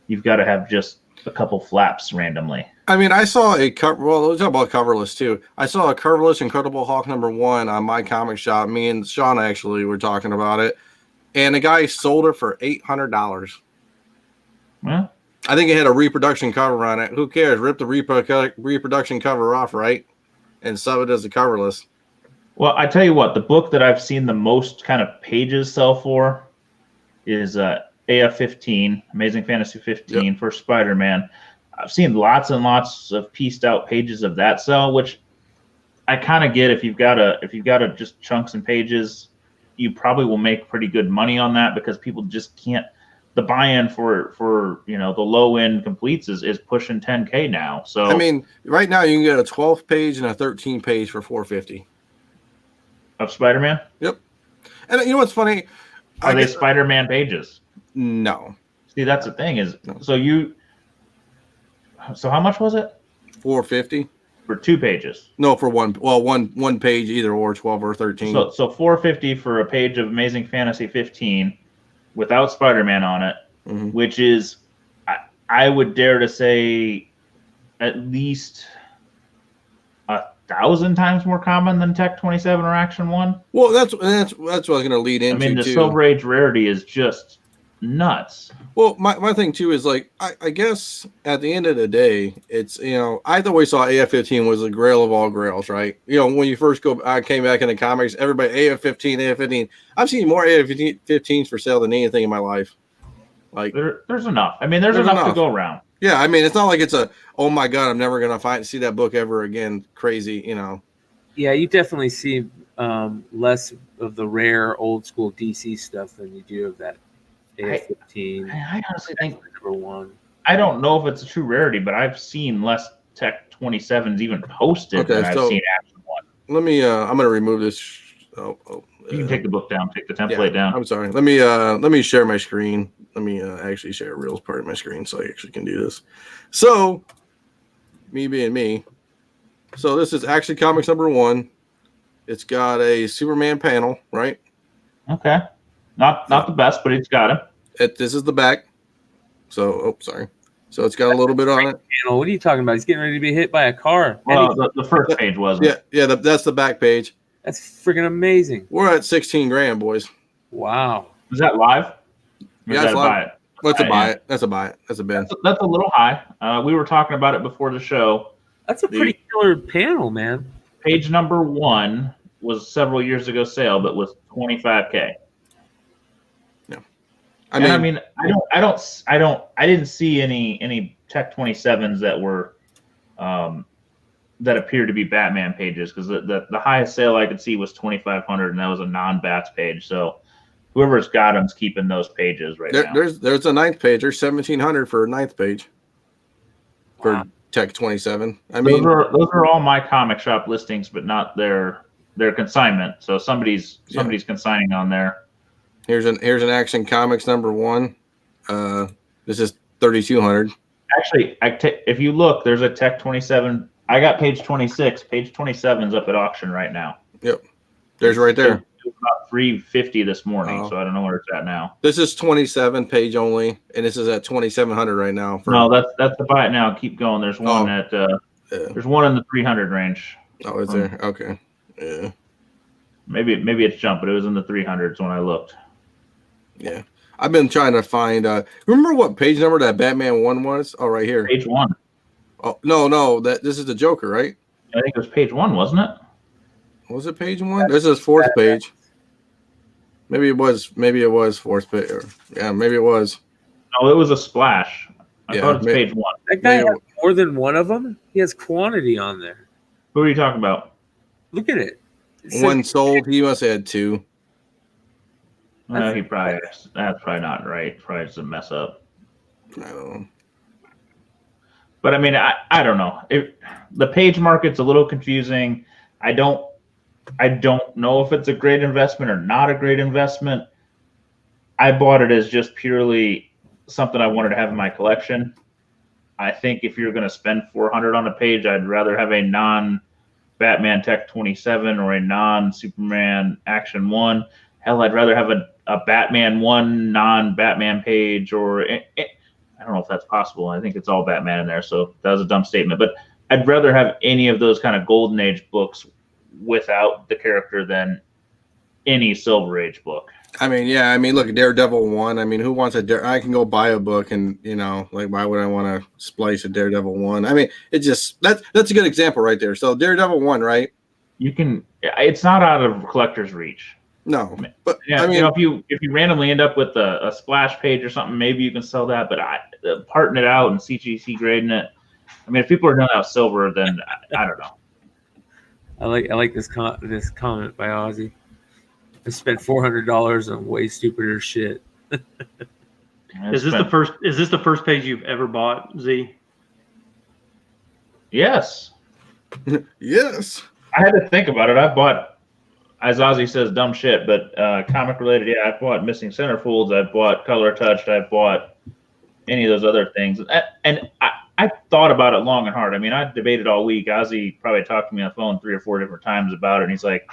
You've got to have just a couple flaps randomly. I mean, I saw a cover. Well, let's talk about coverless too. I saw a coverless Incredible Hulk #1 on my comic shop. Me and Sean actually were talking about it, and the guy sold it for $800. Well, I think it had a reproduction cover on it. Who cares? Rip the reproduction cover off, right? And sub it as a coverless. Well, I tell you what, the book that I've seen the most kind of pages sell for is AF15, Amazing Fantasy 15 for Spider-Man. I've seen lots and lots of pieced out pages of that sell, which I kind of get. If you've got a just chunks and pages, you probably will make pretty good money on that because people just can't. The buy-in for the low end completes is pushing 10K now. So I mean, right now you can get a 12 page and a 13 page for $450 of Spider-Man. Yep. And you know what's funny? Are they Spider-Man pages? No. See, that's the thing is, so So how much was it? $450. For 2 pages. No, for one. Well, one page either, or 12 or 13. So $450 for a page of Amazing Fantasy 15 without Spider-Man on it, which is, I would dare to say, at least 1,000 times more common than Tech 27 or Action 1. Well, that's what I was going to lead into. I mean, the too. Silver Age rarity is just nuts. Well, my thing too is like I guess at the end of the day, it's I always saw AF-15 was the grail of all grails, right? When you first came back into comics, everybody AF-15. I've seen more AF-15s for sale than anything in my life. Like there's enough. I mean, there's enough to go around. Yeah, I mean, it's not like it's a oh my god, I'm never gonna see that book ever again. Crazy, Yeah, you definitely see less of the rare old school DC stuff than you do of that AF-15. I honestly think number 1. I don't know if it's a true rarity, but I've seen less Tech 27s even posted than I've seen Action 1. Let me. I'm gonna remove this. You can take the book down, take the template down. I'm sorry. Let me share my screen. Let me actually share a real part of my screen so I actually can do this. So, me being me. So this is Action Comics number 1. It's got a Superman panel, right? Okay. Not the best, but it's got it. This is the back. So, sorry. So it's got a little bit on it. What are you talking about? He's getting ready to be hit by a car. Well, the first page wasn't. Yeah. That's the back page. That's freaking amazing. We're at $16,000, boys. Wow. Is that live? Yeah, that's live. That's a buy it. That's a buy it. That's a bin. That's a little high. We were talking about it before the show. That's a pretty killer panel, man. Page number 1 was several years ago sale, but was $25K. Yeah. I didn't see any Tech 27s that were that appeared to be Batman pages, because the highest sale I could see was 2,500, and that was a non-Bats page. So whoever's got them's keeping those pages right now. There's a 9th page. There's 1,700 for a 9th page for Tech 27. I mean, those are all my comic shop listings, but not their consignment. So somebody's consigning on there. Here's an Action Comics number 1. This is 3,200. Actually, if you look, there's a Tech 27. I got page 26. Page 27's up at auction right now. Yep. There's right there. It was about $350 this morning, so I don't know where it's at now. This is 27 page only, and this is at 2,700 right now. No, that's the buy it now. Keep going. There's one there's one in the 300 range. Oh, is there? Okay. Yeah. Maybe it's jumped, but it was in the 300s when I looked. Yeah. I've been trying to find remember what page number that Batman 1 was? Oh, right here. Page 1. Oh, no, this is the Joker, right? I think it was page 1, wasn't it? Was it page 1? This is 4th page. Maybe it was 4th page. Yeah, maybe it was. No, it was a splash. I thought it's page 1. That guy has more than one of them. He has quantity on there. Who are you talking about? Look at it. One sold. He must have had 2. That's probably not right. Probably just a mess up. I don't know. But I mean, I don't know. The page market's a little confusing. I don't know if it's a great investment or not a great investment. I bought it as just purely something I wanted to have in my collection. I think if you're going to spend $400 on a page, I'd rather have a non-Batman Tech 27 or a non-Superman Action 1. Hell, I'd rather have a Batman 1 non-Batman page, or I don't know if that's possible. I think it's all Batman in there, so that was a dumb statement. But I'd rather have any of those kind of Golden Age books without the character than any Silver Age book. I mean, yeah. I mean, look, Daredevil 1. I mean, who wants I can go buy a book and, like, why would I want to splice a Daredevil 1? I mean, it just, that's a good example right there. So Daredevil 1, right? It's not out of collector's reach. No, but yeah, I mean, if you randomly end up with a splash page or something, maybe you can sell that. But parting it out and CGC grading it, I mean, if people are doing that with silver, then I don't know. I like this comment by Ozzy. I spent $400 on way stupider shit. Is this the first page you've ever bought, Z? Yes. Yes. I had to think about it. I bought, as Ozzy says, dumb shit, but comic related. Yeah, I bought Missing Centerfolds. I bought Color Touched. I bought any of those other things, and I thought about it long and hard. I mean, I debated all week. Ozzy probably talked to me on the phone 3 or 4 different times about it, and he's like,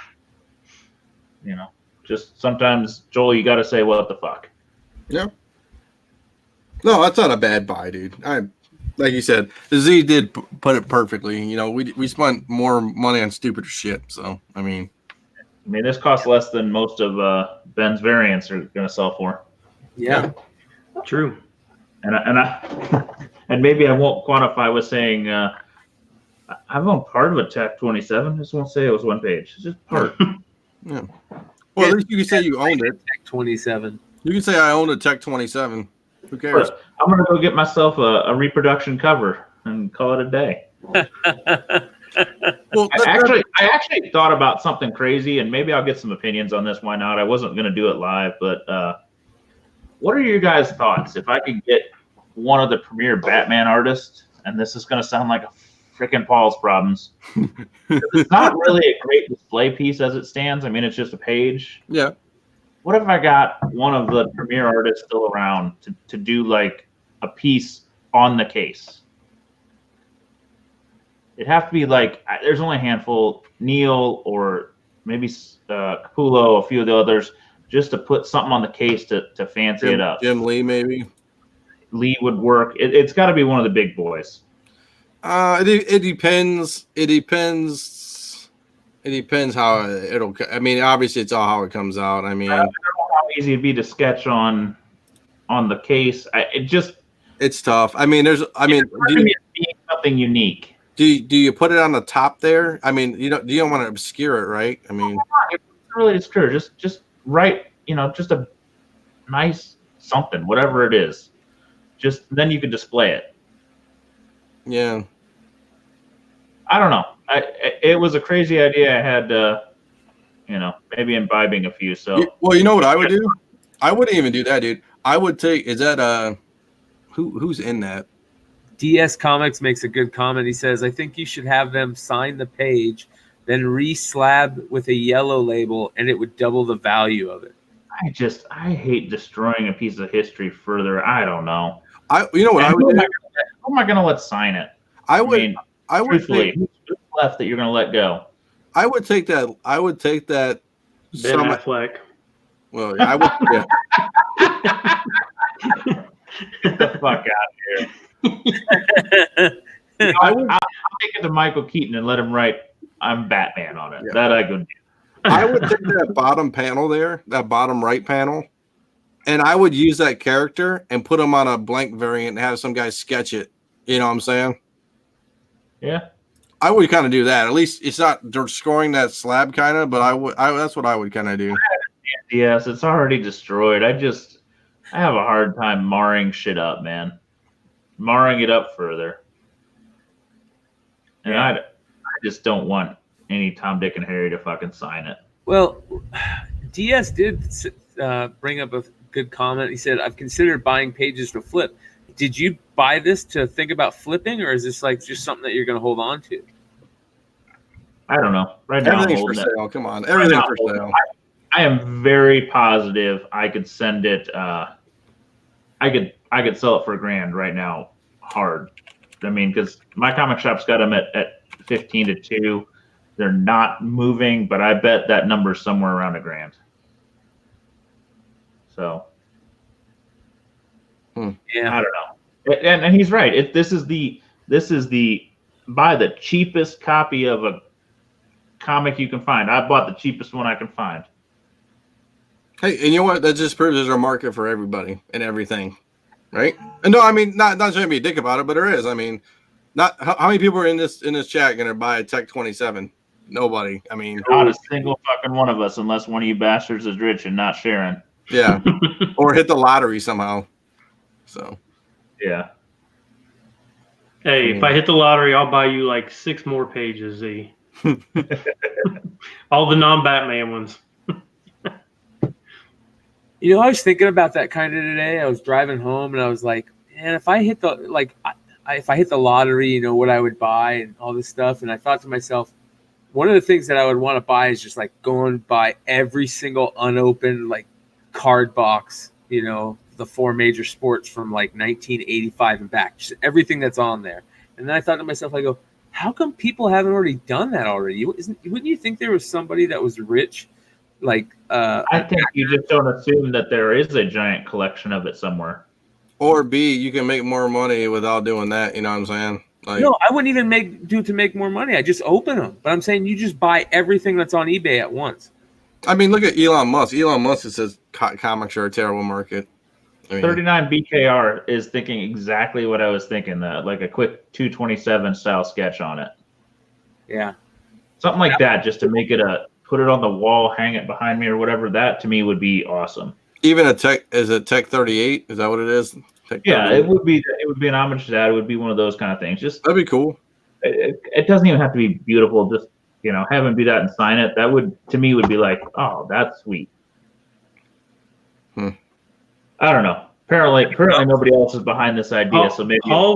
just sometimes, Joel, you got to say, what the fuck? Yeah. No, that's not a bad buy, dude. Like you said, the Z did put it perfectly. We spent more money on stupider shit. So, I mean, this costs less than most of Ben's variants are going to sell for. Yeah. True. And maybe I won't quantify with saying I've owned part of a Tech 27. I just won't say it was one page. It's just part. Yeah. Well, at least you can say you owned it. Tech 27. You can say I owned a Tech 27. Who cares? But I'm gonna go get myself a reproduction cover and call it a day. Well, I actually thought about something crazy, and maybe I'll get some opinions on this. Why not? I wasn't gonna do it live, but what are your guys' thoughts if I could get one of the premier Batman artists? And this is gonna sound like a freaking Paul's problems. It's not really a great display piece as it stands. I mean, it's just a page. Yeah. What if I got one of the premier artists still around to do like a piece on the case? It'd have to be like, there's only a handful, Neil or maybe Capullo, a few of the others, just to put something on the case to fancy it up. Jim Lee, maybe. Lee would work. It's got to be one of the big boys. It depends. It depends how it'll. I mean, obviously, it's all how it comes out. I mean, I don't know how easy it'd be to sketch on the case. It's tough. I mean, do something unique. Do you put it on the top there? I mean, you don't want to obscure it, right? I mean, it's really obscure. Just write, just a nice something, whatever it is. Just then you can display it. Yeah. I don't know. It was a crazy idea. I had, maybe imbibing a few. So, well, you know what I would do? I wouldn't even do that, dude. I would take. Is that who's in that? DS Comics makes a good comment. He says, "I think you should have them sign the page, then re-slab with a yellow label, and it would double the value of it." I hate destroying a piece of history further. I don't know. You know what I would do? Who am I going to let sign it? I would truthfully, who's left that you're going to let go? I would take that. Ben Affleck. Well, I would. Yeah. Get the fuck out of here. I'll take it to Michael Keaton and let him write "I'm Batman" on it. Yeah. That I could do. I would take that bottom panel there, that bottom right panel, and I would use that character and put him on a blank variant and have some guy sketch it. You know what I'm saying? Yeah. I would kind of do that. At least it's not scoring that slab kind of, but that's what I would kind of do. Yes, it's already destroyed. I have a hard time marring shit up, man. Marring it up further. And I just don't want any Tom, Dick, and Harry to fucking sign it. Well, DS did bring up a good comment. He said, "I've considered buying pages to flip." Did you buy this to think about flipping, or is this like just something that you're going to hold on to? I don't know. Right now, everything's for sale. Come on, everything's for sale. I am very positive I could send it. I could sell it for $1,000 right now, hard. I mean, because my comic shop's got them at 15 to 2. They're not moving, but I bet that number's somewhere around $1,000. So, yeah, I don't know. And he's right. This is the buy the cheapest copy of a comic you can find. I bought the cheapest one I can find. Hey, and you know what? That just proves there's a market for everybody and everything, right? And no, I mean, not trying to be a dick about it, but there is. I mean, not how many people are in this chat going to buy a Tech 27? Nobody. I mean, not a single fucking one of us, unless one of you bastards is rich and not sharing. Yeah, or hit the lottery somehow. So, yeah. Hey, if I hit the lottery, I'll buy you like 6 more pages, Z. All the non-Batman ones. You know, I was thinking about that kind of today. I was driving home and I was like, man, if I hit if I hit the lottery, you know, what I would buy and all this stuff. And I thought to myself, one of the things that I would want to buy is just like go and buy every single unopened like card box, you know, the 4 major sports from like 1985 and back, just everything that's on there. And then I thought to myself, I go, how come people haven't already done that already? Wouldn't you think there was somebody that was rich? Like, I think you just don't assume that there is a giant collection of it somewhere. Or B, you can make more money without doing that. You know what I'm saying? Like, no, I wouldn't even make more money. I just open them. But I'm saying you just buy everything that's on eBay at once. I mean, look at Elon Musk. Elon Musk says comics are a terrible market. I mean, 39 BKR is thinking exactly what I was thinking. Like a quick 227 style sketch on it. Yeah. Something like that, just to make it put it on the wall, hang it behind me or whatever. That to me would be awesome. Even Tech 38? Is that what it is? Yeah, it would be an homage to that. It would be one of those kind of things. Just that'd be cool. It doesn't even have to be beautiful. Just have him do that and sign it. That would to me would be like, oh, that's sweet. I don't know. Apparently nobody else is behind this idea. So maybe Paul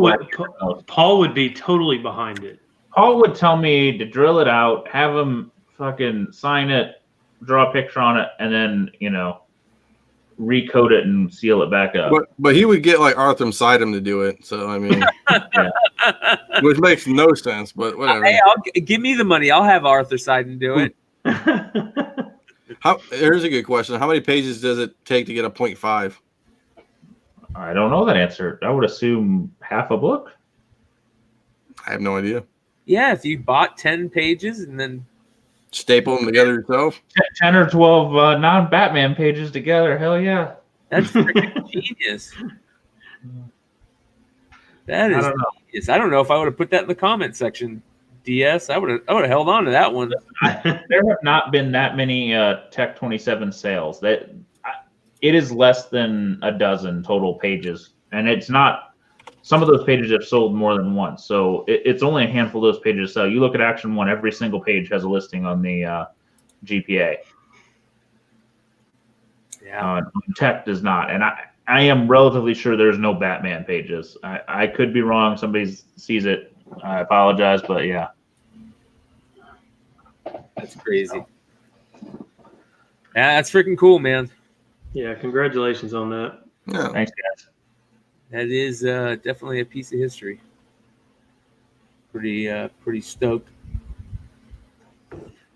would be totally behind it. Paul would tell me to drill it out, have him fucking sign it, draw a picture on it, and then recode it and seal it back up. But he would get like Arthur Sidem to do it. So I mean, which makes no sense. But whatever. Hey, give me the money. I'll have Arthur Sidem do it. Here's a good question. How many pages does it take to get a 0.5? I don't know that answer. I would assume half a book. I have no idea. Yeah, if you bought 10 pages and then staple them together yourself. 10 or 12 non-Batman pages together. Hell yeah. That's freaking genius. That is genius. I don't know if I would have put that in the comment section. DS, I would have held on to that one. There have not been that many Tech 27 sales. It is less than a dozen total pages, and it's not. Some of those pages have sold more than once, so it's only a handful of those pages sell. You look at Action 1, every single page has a listing on the GPA. Yeah, Tech does not, and I am relatively sure there's no Batman pages. I could be wrong. Somebody sees it. I apologize, but yeah. That's crazy. Yeah, that's freaking cool, man. Yeah, congratulations on that. Yeah. Thanks, guys. That is definitely a piece of history. Pretty stoked.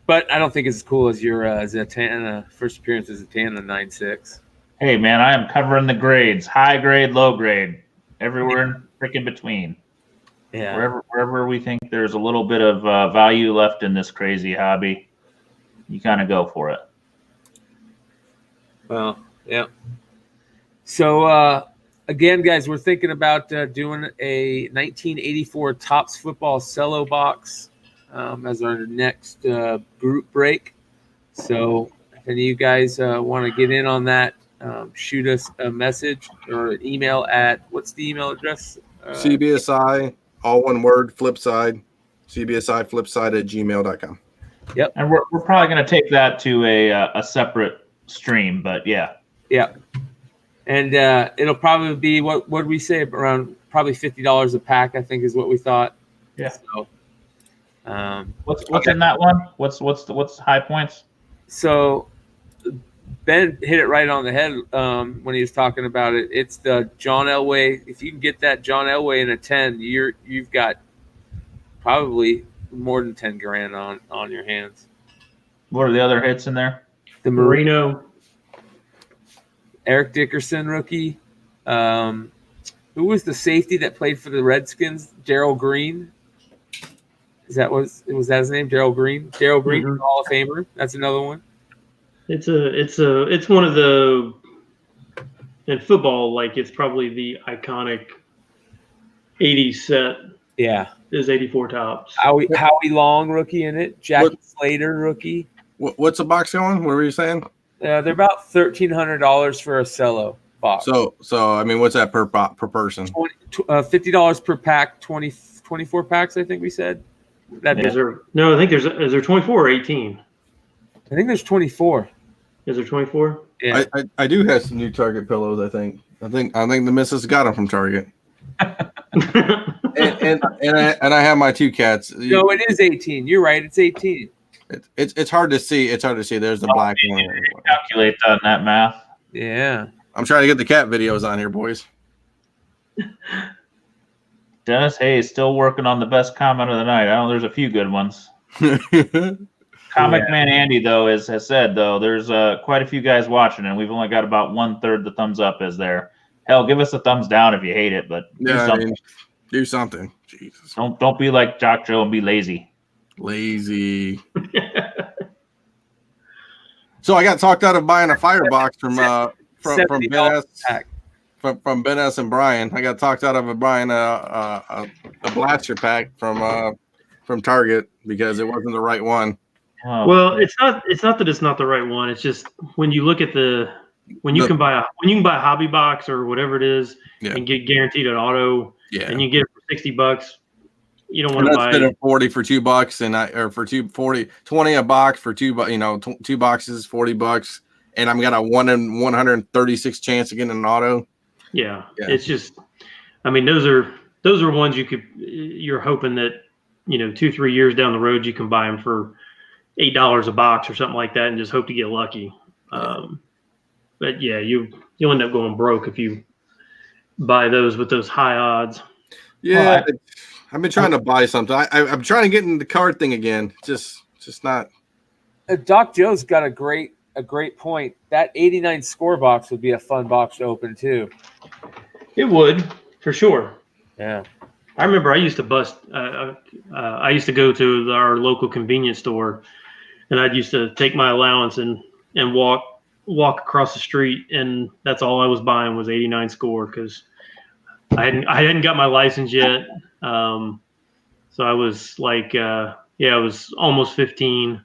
But I don't think it's as cool as your Zatanna first appearance as Zatanna 9.6. Hey, man, I am covering the grades. High grade, low grade. Everywhere in freaking between. Yeah. Wherever we think there's a little bit of value left in this crazy hobby, you kind of go for it. Well, yeah. So, again, guys, we're thinking about doing a 1984 Topps Football Cello box as our next group break. So if any of you guys want to get in on that, shoot us a message or an email at, what's the email address? CBSI, all one word, Flipside, CBSI Flipside at gmail.com. Yep. And we're probably going to take that to a separate stream, but yeah. Yeah. And it'll probably be, what did we say, around probably $50 a pack, I think is what we thought. Yeah. So, what's in that one? What's high points? So Ben hit it right on the head when he was talking about it. It's the John Elway. If you can get that John Elway in a 10, you've got probably more than 10 grand on your hands. What are the other hits in there? The Marino, Eric Dickerson rookie. Who was the safety that played for the Redskins? Darryl Green. Was that his name? Darryl Green. Darryl Green, Mm-hmm. Hall of Famer. That's another one. it's one of the, in football, like it's probably the iconic 80s set Yeah. is 84 Topps. Howie Long rookie in it. Jackie Slater rookie. What's the box going? What were you saying? They're about $1,300 for a cello box. So I mean, what's that per person? $50 per pack. 24 packs, I think we said. I think is there 24 or 18? I think there's 24. Is there 24? Yeah. I do have some new Target pillows. I think the missus got them from Target. and I have my two cats. No, it is 18. You're right. It's 18. It's hard to see. It's hard to see. There's the black one. Calculate that math. Yeah. I'm trying to get the cat videos on here, boys. Dennis Hayes still working on the best comment of the night. I know there's a few good ones. Comic Man Andy, though, has said, though, there's quite a few guys watching, and we've only got about 1/3 the thumbs up is there. Hell, give us a thumbs down if you hate it, but do something. Jesus. Don't be like Jock Joe and be lazy. Lazy. So I got talked out of buying a firebox from Ben S. From Ben S. and Brian. I got talked out of buying a blaster pack from Target because it wasn't the right one. Oh. Well, it's not that it's not the right one. It's just when you look at when you can buy a hobby box or whatever it is and get guaranteed an auto, and you get it for $60. You don't want to buy it. 40 for $2 or for 20 a box for $2, 2 boxes, $40, and I'm got a 1 in 136 chance of getting an auto. Yeah. It's just, I mean, those are ones you're hoping that 2-3 years down the road you can buy them for $8 a box or something like that, and just hope to get lucky. But yeah, you'll end up going broke if you buy those with those high odds. Yeah, I've been trying to buy something. I'm trying to get in the card thing again. Just not. Doc Joe's got a great point. That 89 score box would be a fun box to open too. It would, for sure. Yeah. I remember I used to bust. I used to go to our local convenience store, and I used to take my allowance and walk across the street, and that's all I was buying was 89 score because I hadn't got my license yet. So I was like, I was almost 15.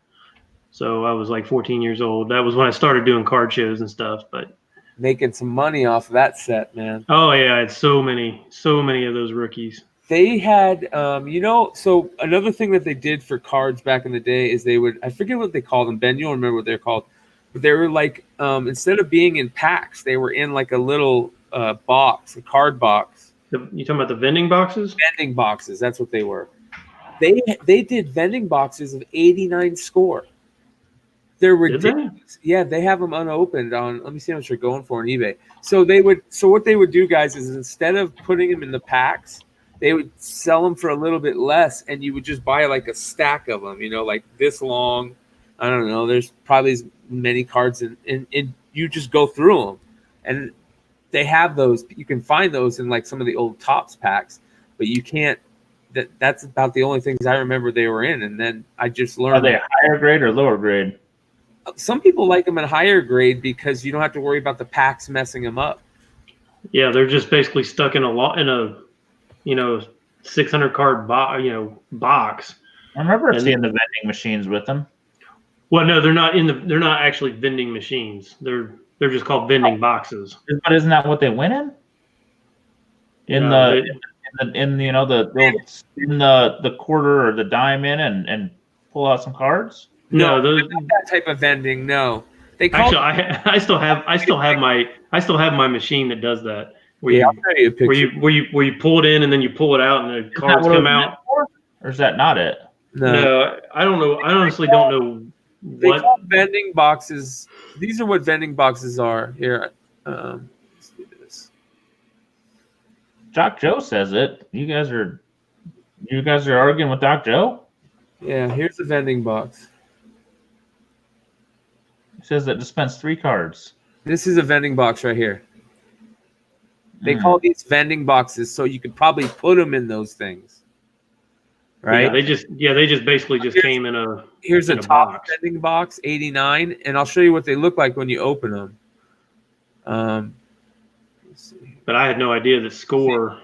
So I was like 14 years old. That was when I started doing card shows and stuff. But making some money off of that set, man. Oh yeah, I had so many of those rookies. They had, so another thing that they did for cards back in the day is I forget what they called them. Ben, you'll remember what they're called. But they were like, instead of being in packs, they were in like a little box, a card box. You talking about the vending boxes? Vending boxes, that's what they were. They did vending boxes of 89 score. They're ridiculous. Yeah, they have them unopened on. Let me see how much they're going for on eBay. So what they would do, guys, is instead of putting them in the packs, they would sell them for a little bit less, and you would just buy like a stack of them. Like this long. I don't know. There's probably as many cards, and you just go through them, and they have those. You can find those in like some of the old Topps packs, but you can't. That's about the only things I remember they were in, and then I just learned. Are they higher grade or lower grade? Some people like them in higher grade because you don't have to worry about the packs messing them up. Yeah, they're just basically stuck in a 600 card box. I remember seeing the vending machines with them. Well, no, they're not actually vending machines. They're just called vending boxes. But isn't that what they went in? In the quarter or the dime in and pull out some cards? No, not that type of vending. No, they actually. I still have my machine that does that. I'll show you a picture. Where you pull it in and then you pull it out and the cards come out. Or is that not it? No, I don't know. I honestly don't know They call vending boxes. These are what vending boxes are. Here, let's do this. Doc Joe says it. You guys are arguing with Doc Joe? Yeah, here's the vending box. It says that dispense 3 cards. This is a vending box right here. They call these vending boxes, so you could probably put them in those things, right? Yeah, they just basically came in a. Here's a top vending box, 89, and I'll show you what they look like when you open them. Let's see. But I had no idea that Score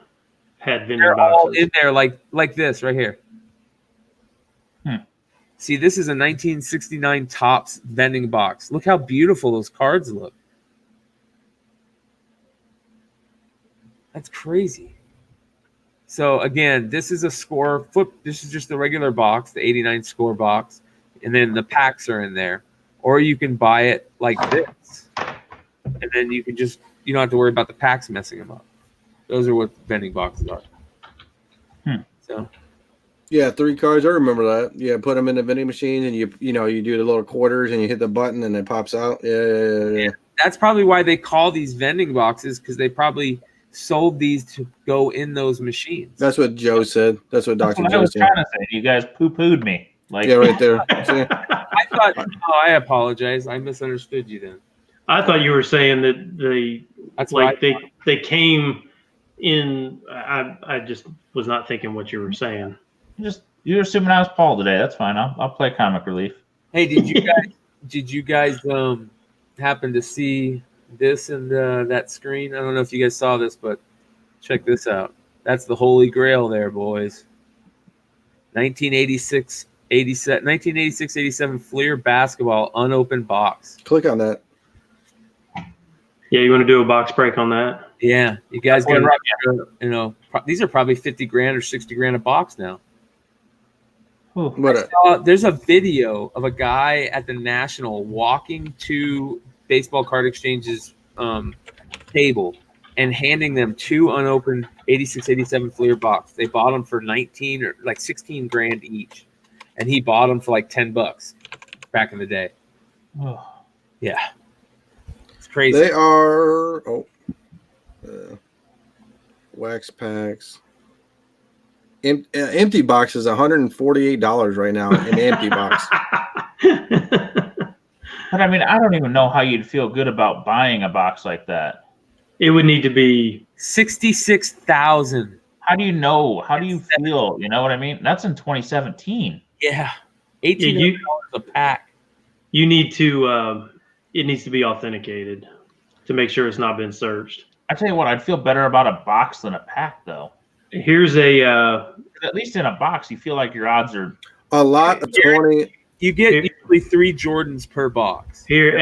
had vending They're boxes. all in there like this right here. See, this is a 1969 Topps vending box. Look how beautiful those cards look. That's crazy. So again, this is a Score flip. This is just the regular box, the 89 Score box, and then the packs are in there. Or you can buy it like this, and then you don't have to worry about the packs messing them up. Those are what vending boxes are. So. Yeah, 3 cards. I remember that. Yeah, put them in the vending machine, and you do the little quarters, and you hit the button, and it pops out. Yeah. That's probably why they call these vending boxes, because they probably sold these to go in those machines. That's what Joe said. That's what That's Dr. what I Joe was said. trying to say. You guys poo-pooed me. Like, Yeah, right there. See? I thought. Oh, I apologize. I misunderstood you then. I thought you were saying that That's like what they came in. I just was not thinking what you were saying. you're assuming I was Paul today. That's fine. I'll play comic relief. Hey, did you guys happen to see this in that screen? I don't know if you guys saw this, but check this out. That's the Holy Grail there, boys. 1986-87 Fleer basketball unopened box. Click on that. Yeah, you want to do a box break on that? Yeah, you guys Well, got, right, these are probably 50 grand or 60 grand a box now. What? There's a video of a guy at the National walking to Baseball Card Exchange's table and handing them 2 unopened 86-87 Fleer box. They bought them for 19 or like 16 grand each, and he bought them for like $10 back in the day. Oh. Yeah, it's crazy. They are wax packs. Empty box is $148 right now. An empty box. But I mean, I don't even know how you'd feel good about buying a box like that. It would need to be 66,000. How do you know? How do you feel? You know what I mean? That's in 2017. Yeah, $18 a pack. You need to. It needs to be authenticated to make sure it's not been searched. I tell you what, I'd feel better about a box than a pack, though. Here's a. At least in a box, you feel like your odds are. A lot of 20. You get usually 3 Jordans per box. Here,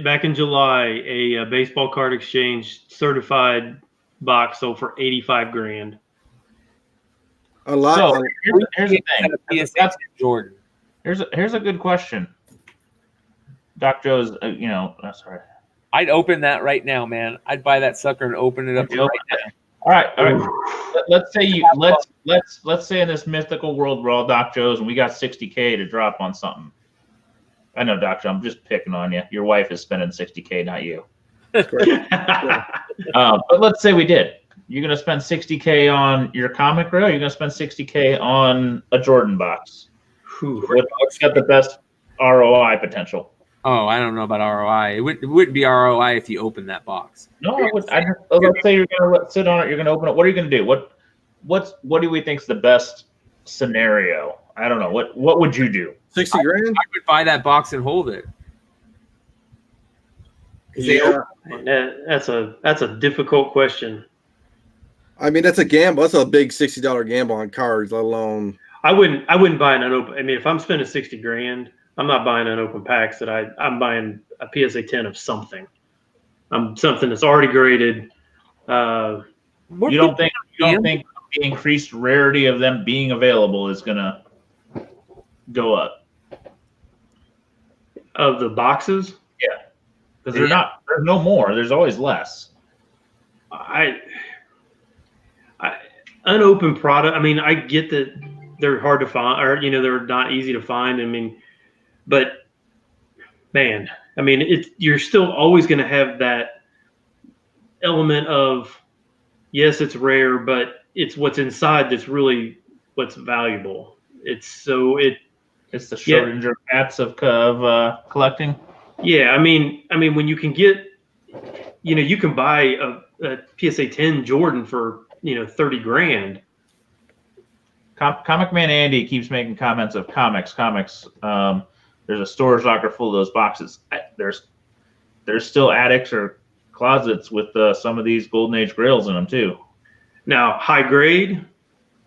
back in July, a Baseball Card Exchange certified box sold for 85 grand. A lot. So here's the thing. That's Jordan. Here's a good question. Doc Joe's, sorry. I'd open that right now, man. I'd buy that sucker and open it up right now. All right. Let's say let's say in this mythical world we're all Doc Joe's and we got $60K to drop on something. I know, Doc Joe, I'm just picking on you. Your wife is spending $60K, not you. But let's say we did. You're gonna spend $60K on your comic rail. You're gonna spend $60K on a Jordan box. What's got the best ROI potential? Oh, I don't know about ROI. It wouldn't be ROI if you open that box. No, let's say you're gonna sit on it. You're gonna open it. What are you gonna do? What do we think is the best scenario? I don't know. What would you do? 60 grand? I would buy that box and hold it. Yeah. That's a difficult question. I mean, that's a gamble. That's a big $60 gamble on cards, let alone. I wouldn't buy an unopened. I mean, if I'm spending 60 grand, I'm not buying unopened packs. I'm buying a PSA 10 of something. Something that's already graded. You don't think the increased rarity of them being available is gonna go up? Of the boxes? Yeah, because there's no more. There's always less. Unopened product. I mean, I get that they're hard to find, or they're not easy to find. I mean, but man, I mean, you're still always going to have that element of, yes, it's rare, but it's what's inside that's really what's valuable. It's the Schrodinger cats of collecting. Yeah, I mean, when you can get, you can buy a PSA 10 Jordan for 30 grand. Comic Man Andy keeps making comments of comics. There's a storage locker full of those boxes. There's still attics or closets with some of these Golden Age Grails in them too. Now, high grade,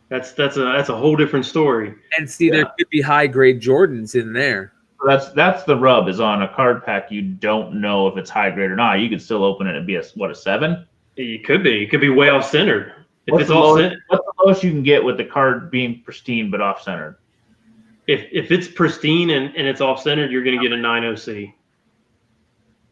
that's a whole different story. And see, there could be high grade Jordans in there. That's the rub, is on a card pack you don't know if it's high grade or not. You could still open it and be a 7? It could be way off centered. What's the lowest you can get with the card being pristine but off centered? If it's pristine and it's off centered, you're going to get a 9OC.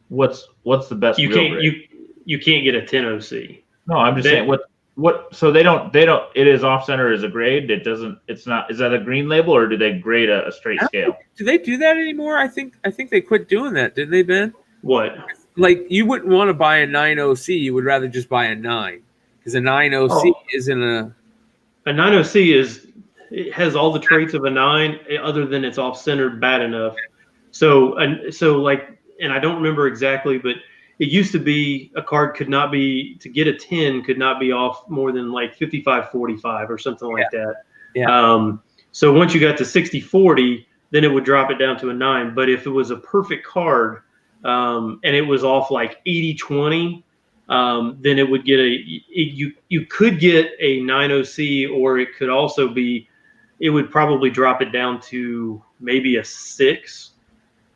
What's the best? You can't get a 10OC. No, I'm just saying what. So they don't. It is off center as a grade. It's not. Is that a green label or do they grade a straight scale? Do they do that anymore? I think they quit doing that, didn't they, Ben? What? like you wouldn't want to buy a 9OC. You would rather just buy a 9 because a 9OC isn't a 90C it has all the traits of a 9, other than it's off-centered bad enough. So like, and I don't remember exactly, but it used to be a card could not be, to get a 10 could not be off more than like 55-45 or something like that. Yeah. So once you got to 60-40, then it would drop it down to a 9. But if it was a perfect card, and it was off like 80-20, then it would get you could get a 90C, or it could also be, it would probably drop it down to maybe a 6.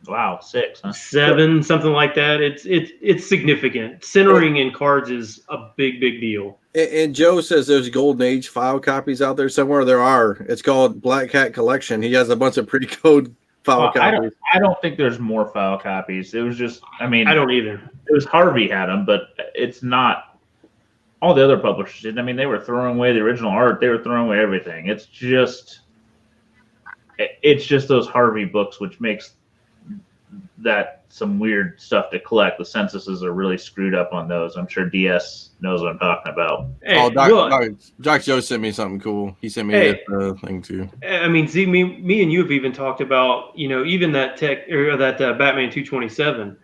Wow, 6, huh? 7, something like that. It's significant. Centering in cards is a big deal. And Joe says there's Golden Age file copies out there somewhere. There are. It's called Black Cat Collection. He has a bunch of pre-code file copies. I don't think there's more file copies. It was just, I mean, I don't either. It was Harvey had them, but it's not all the other publishers did. I mean, they were throwing away the original art. They were throwing away everything. It's just those Harvey books, which makes that some weird stuff to collect. The censuses are really screwed up on those. I'm sure DS knows what I'm talking about. Hey, Doc Joe sent me something cool. He sent me this thing too. I mean, see, me and you have even talked about, even that tech or that Batman 227.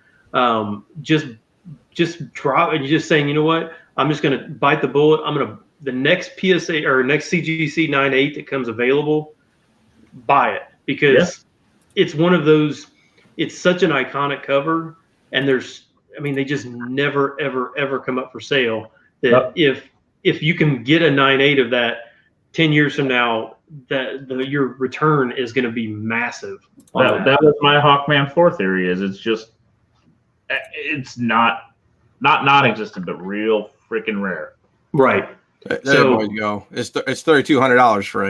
Just drop and just saying, you know what? I'm just gonna bite the bullet. The next PSA or next CGC 98 that comes available, buy it, because it's one of those. It's such an iconic cover, and they just never, ever come up for sale. That if you can get a 9.8 of that 10 years from now, your return is going to be massive. That was my Hawkman 4 theory. It's not non-existent, but real freaking rare. Right. There you go. It's $3,200 for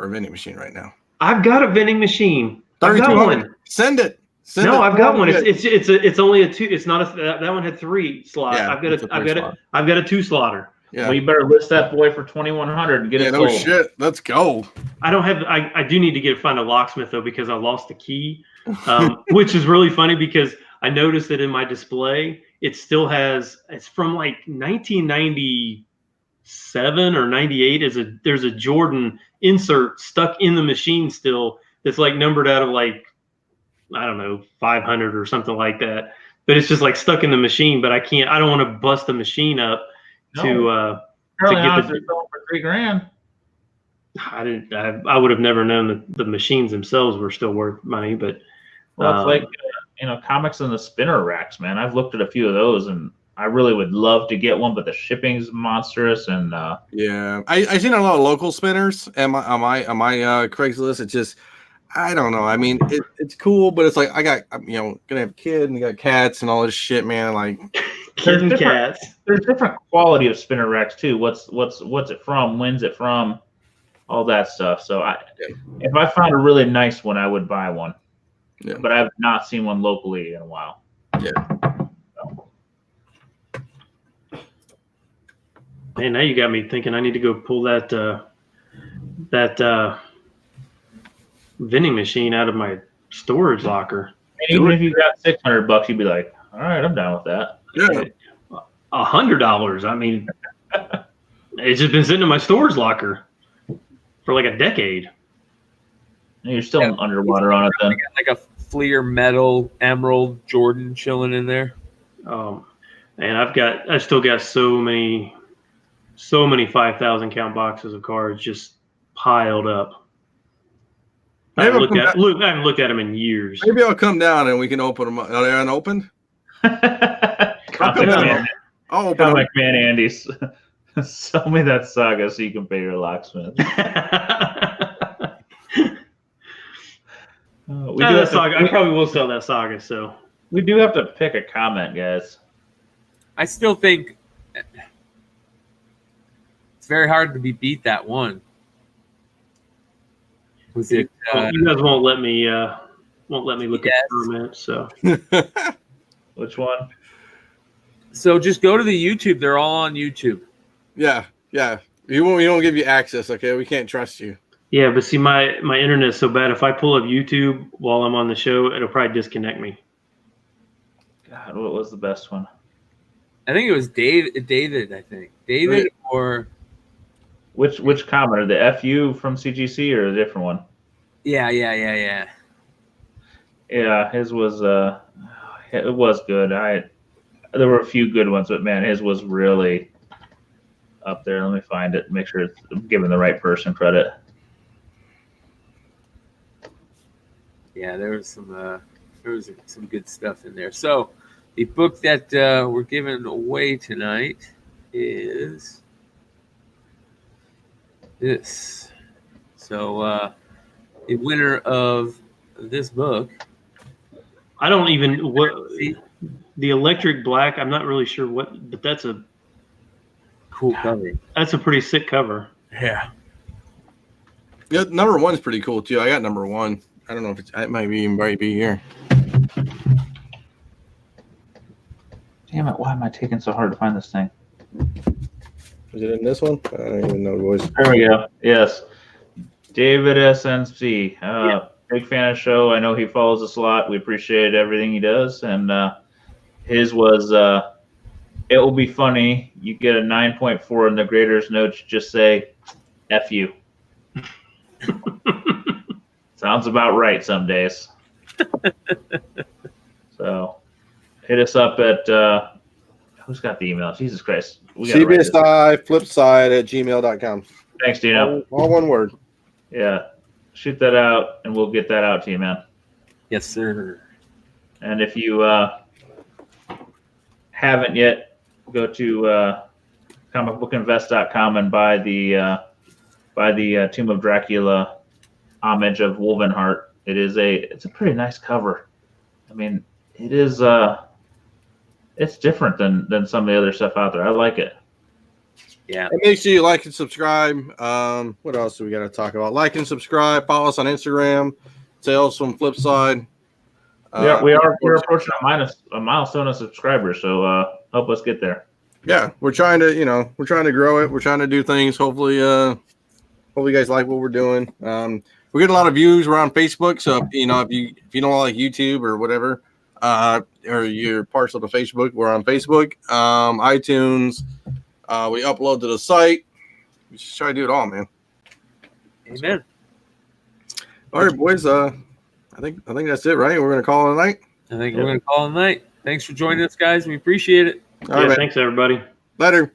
a vending machine right now. I've got a vending machine. I've got one. Send it. I've got one. It's only a 2. It's not that one had 3 slots. Yeah, I've got a 2 slotter. Yeah. Well, you better list that boy for $2,100 and get it sold. No shit. Let's go. I don't have. I do need to find a locksmith though, because I lost the key, which is really funny because I noticed that in my display it still has. It's from like 1997 or 98. There's a Jordan insert stuck in the machine still. That's like numbered out of like, I don't know, 500 or something like that. But it's just like stuck in the machine. But I don't want to bust the machine up to get the selling for $3,000. I would have never known that the machines themselves were still worth money. But it's like comics in the spinner racks, man. I've looked at a few of those, and I really would love to get one, but the shipping's monstrous. And I seen a lot of local spinners on my Craigslist. It's just, I don't know. I mean, it's cool, but it's like I got, gonna have a kid and you got cats and all this shit, man. Like, kids and cats. There's different quality of spinner racks too. What's it from? When's it from? All that stuff. So if I found a really nice one, I would buy one. Yeah. But I've not seen one locally in a while. Yeah. Man, now you got me thinking. I need to go pull that vending machine out of my storage locker. And even if you got $600, you'd be like, all right, I'm down with that. Yeah. $100. I mean, it's just been sitting in my storage locker for like a decade. And you're still underwater on it then. Like a Fleer metal emerald Jordan chilling in there. And I still got so many 5,000 count boxes of cards just piled up. I haven't looked at them in years. Maybe I'll come down and we can open them up. Are they unopened? Comic Man Andy's. Sell me that saga so you can pay your locksmith. I probably will sell that saga. So we do have to pick a comment, guys. I still think it's very hard to beat that one. Was it? You guys won't let me look at it for a minute. So which one? So just go to the YouTube. They're all on YouTube. Yeah. We don't give you access. Okay, we can't trust you. Yeah, but see, my internet's so bad. If I pull up YouTube while I'm on the show, it'll probably disconnect me. God, what was the best one? I think it was David. I think David or Which comment? The FU from CGC or a different one? yeah. Yeah, his was it was good. There were a few good ones, but man, his was really up there. Let me find it. Make sure it's giving the right person credit. Yeah, there was some good stuff in there. So the book that we're giving away tonight is this. So the winner of this book. I don't even the electric black. I'm not really sure what, but that's a Cool cover. That's a pretty sick cover. Yeah. Yeah, number one's pretty cool too. I got number one. I don't know if it might be here. Damn it! Why am I taking so hard to find this thing? Is it in this one? I don't even know, boys. There we go. Yes, David SNC. Big fan of the show. I know he follows us a lot. We appreciate everything he does, and his was. It will be funny. You get a 9.4 in the graders notes. Just say, "F you." Sounds about right some days. So, hit us up at who's got the email? Jesus Christ. CBSI Flipside at gmail.com. Thanks, Dino. All one word. Yeah. Shoot that out, and we'll get that out to you, man. Yes, sir. And if you haven't yet, go to comicbookinvest.com and buy the Tomb of Dracula homage of Wolvenheart. It's a pretty nice cover. I mean, it is it's different than some of the other stuff out there. I like it. Yeah. And make sure you like and subscribe. What else do we got to talk about? Like and subscribe. Follow us on Instagram. Sales from Flipside. Yeah, we're approaching a milestone of subscribers, so help us get there. Yeah, we're trying to grow it. We're trying to do things. Hopefully you guys like what we're doing. We're getting a lot of views. We're on Facebook, so if you don't like YouTube or whatever, or you're partial to Facebook, we're on Facebook, iTunes. We upload to the site. We just try to do it all, man. Amen. All right, boys. I think that's it, right? We're gonna call it a night. I think we're going to call it a night. Thanks for joining us, guys. We appreciate it. All right, man. Thanks, everybody. Later.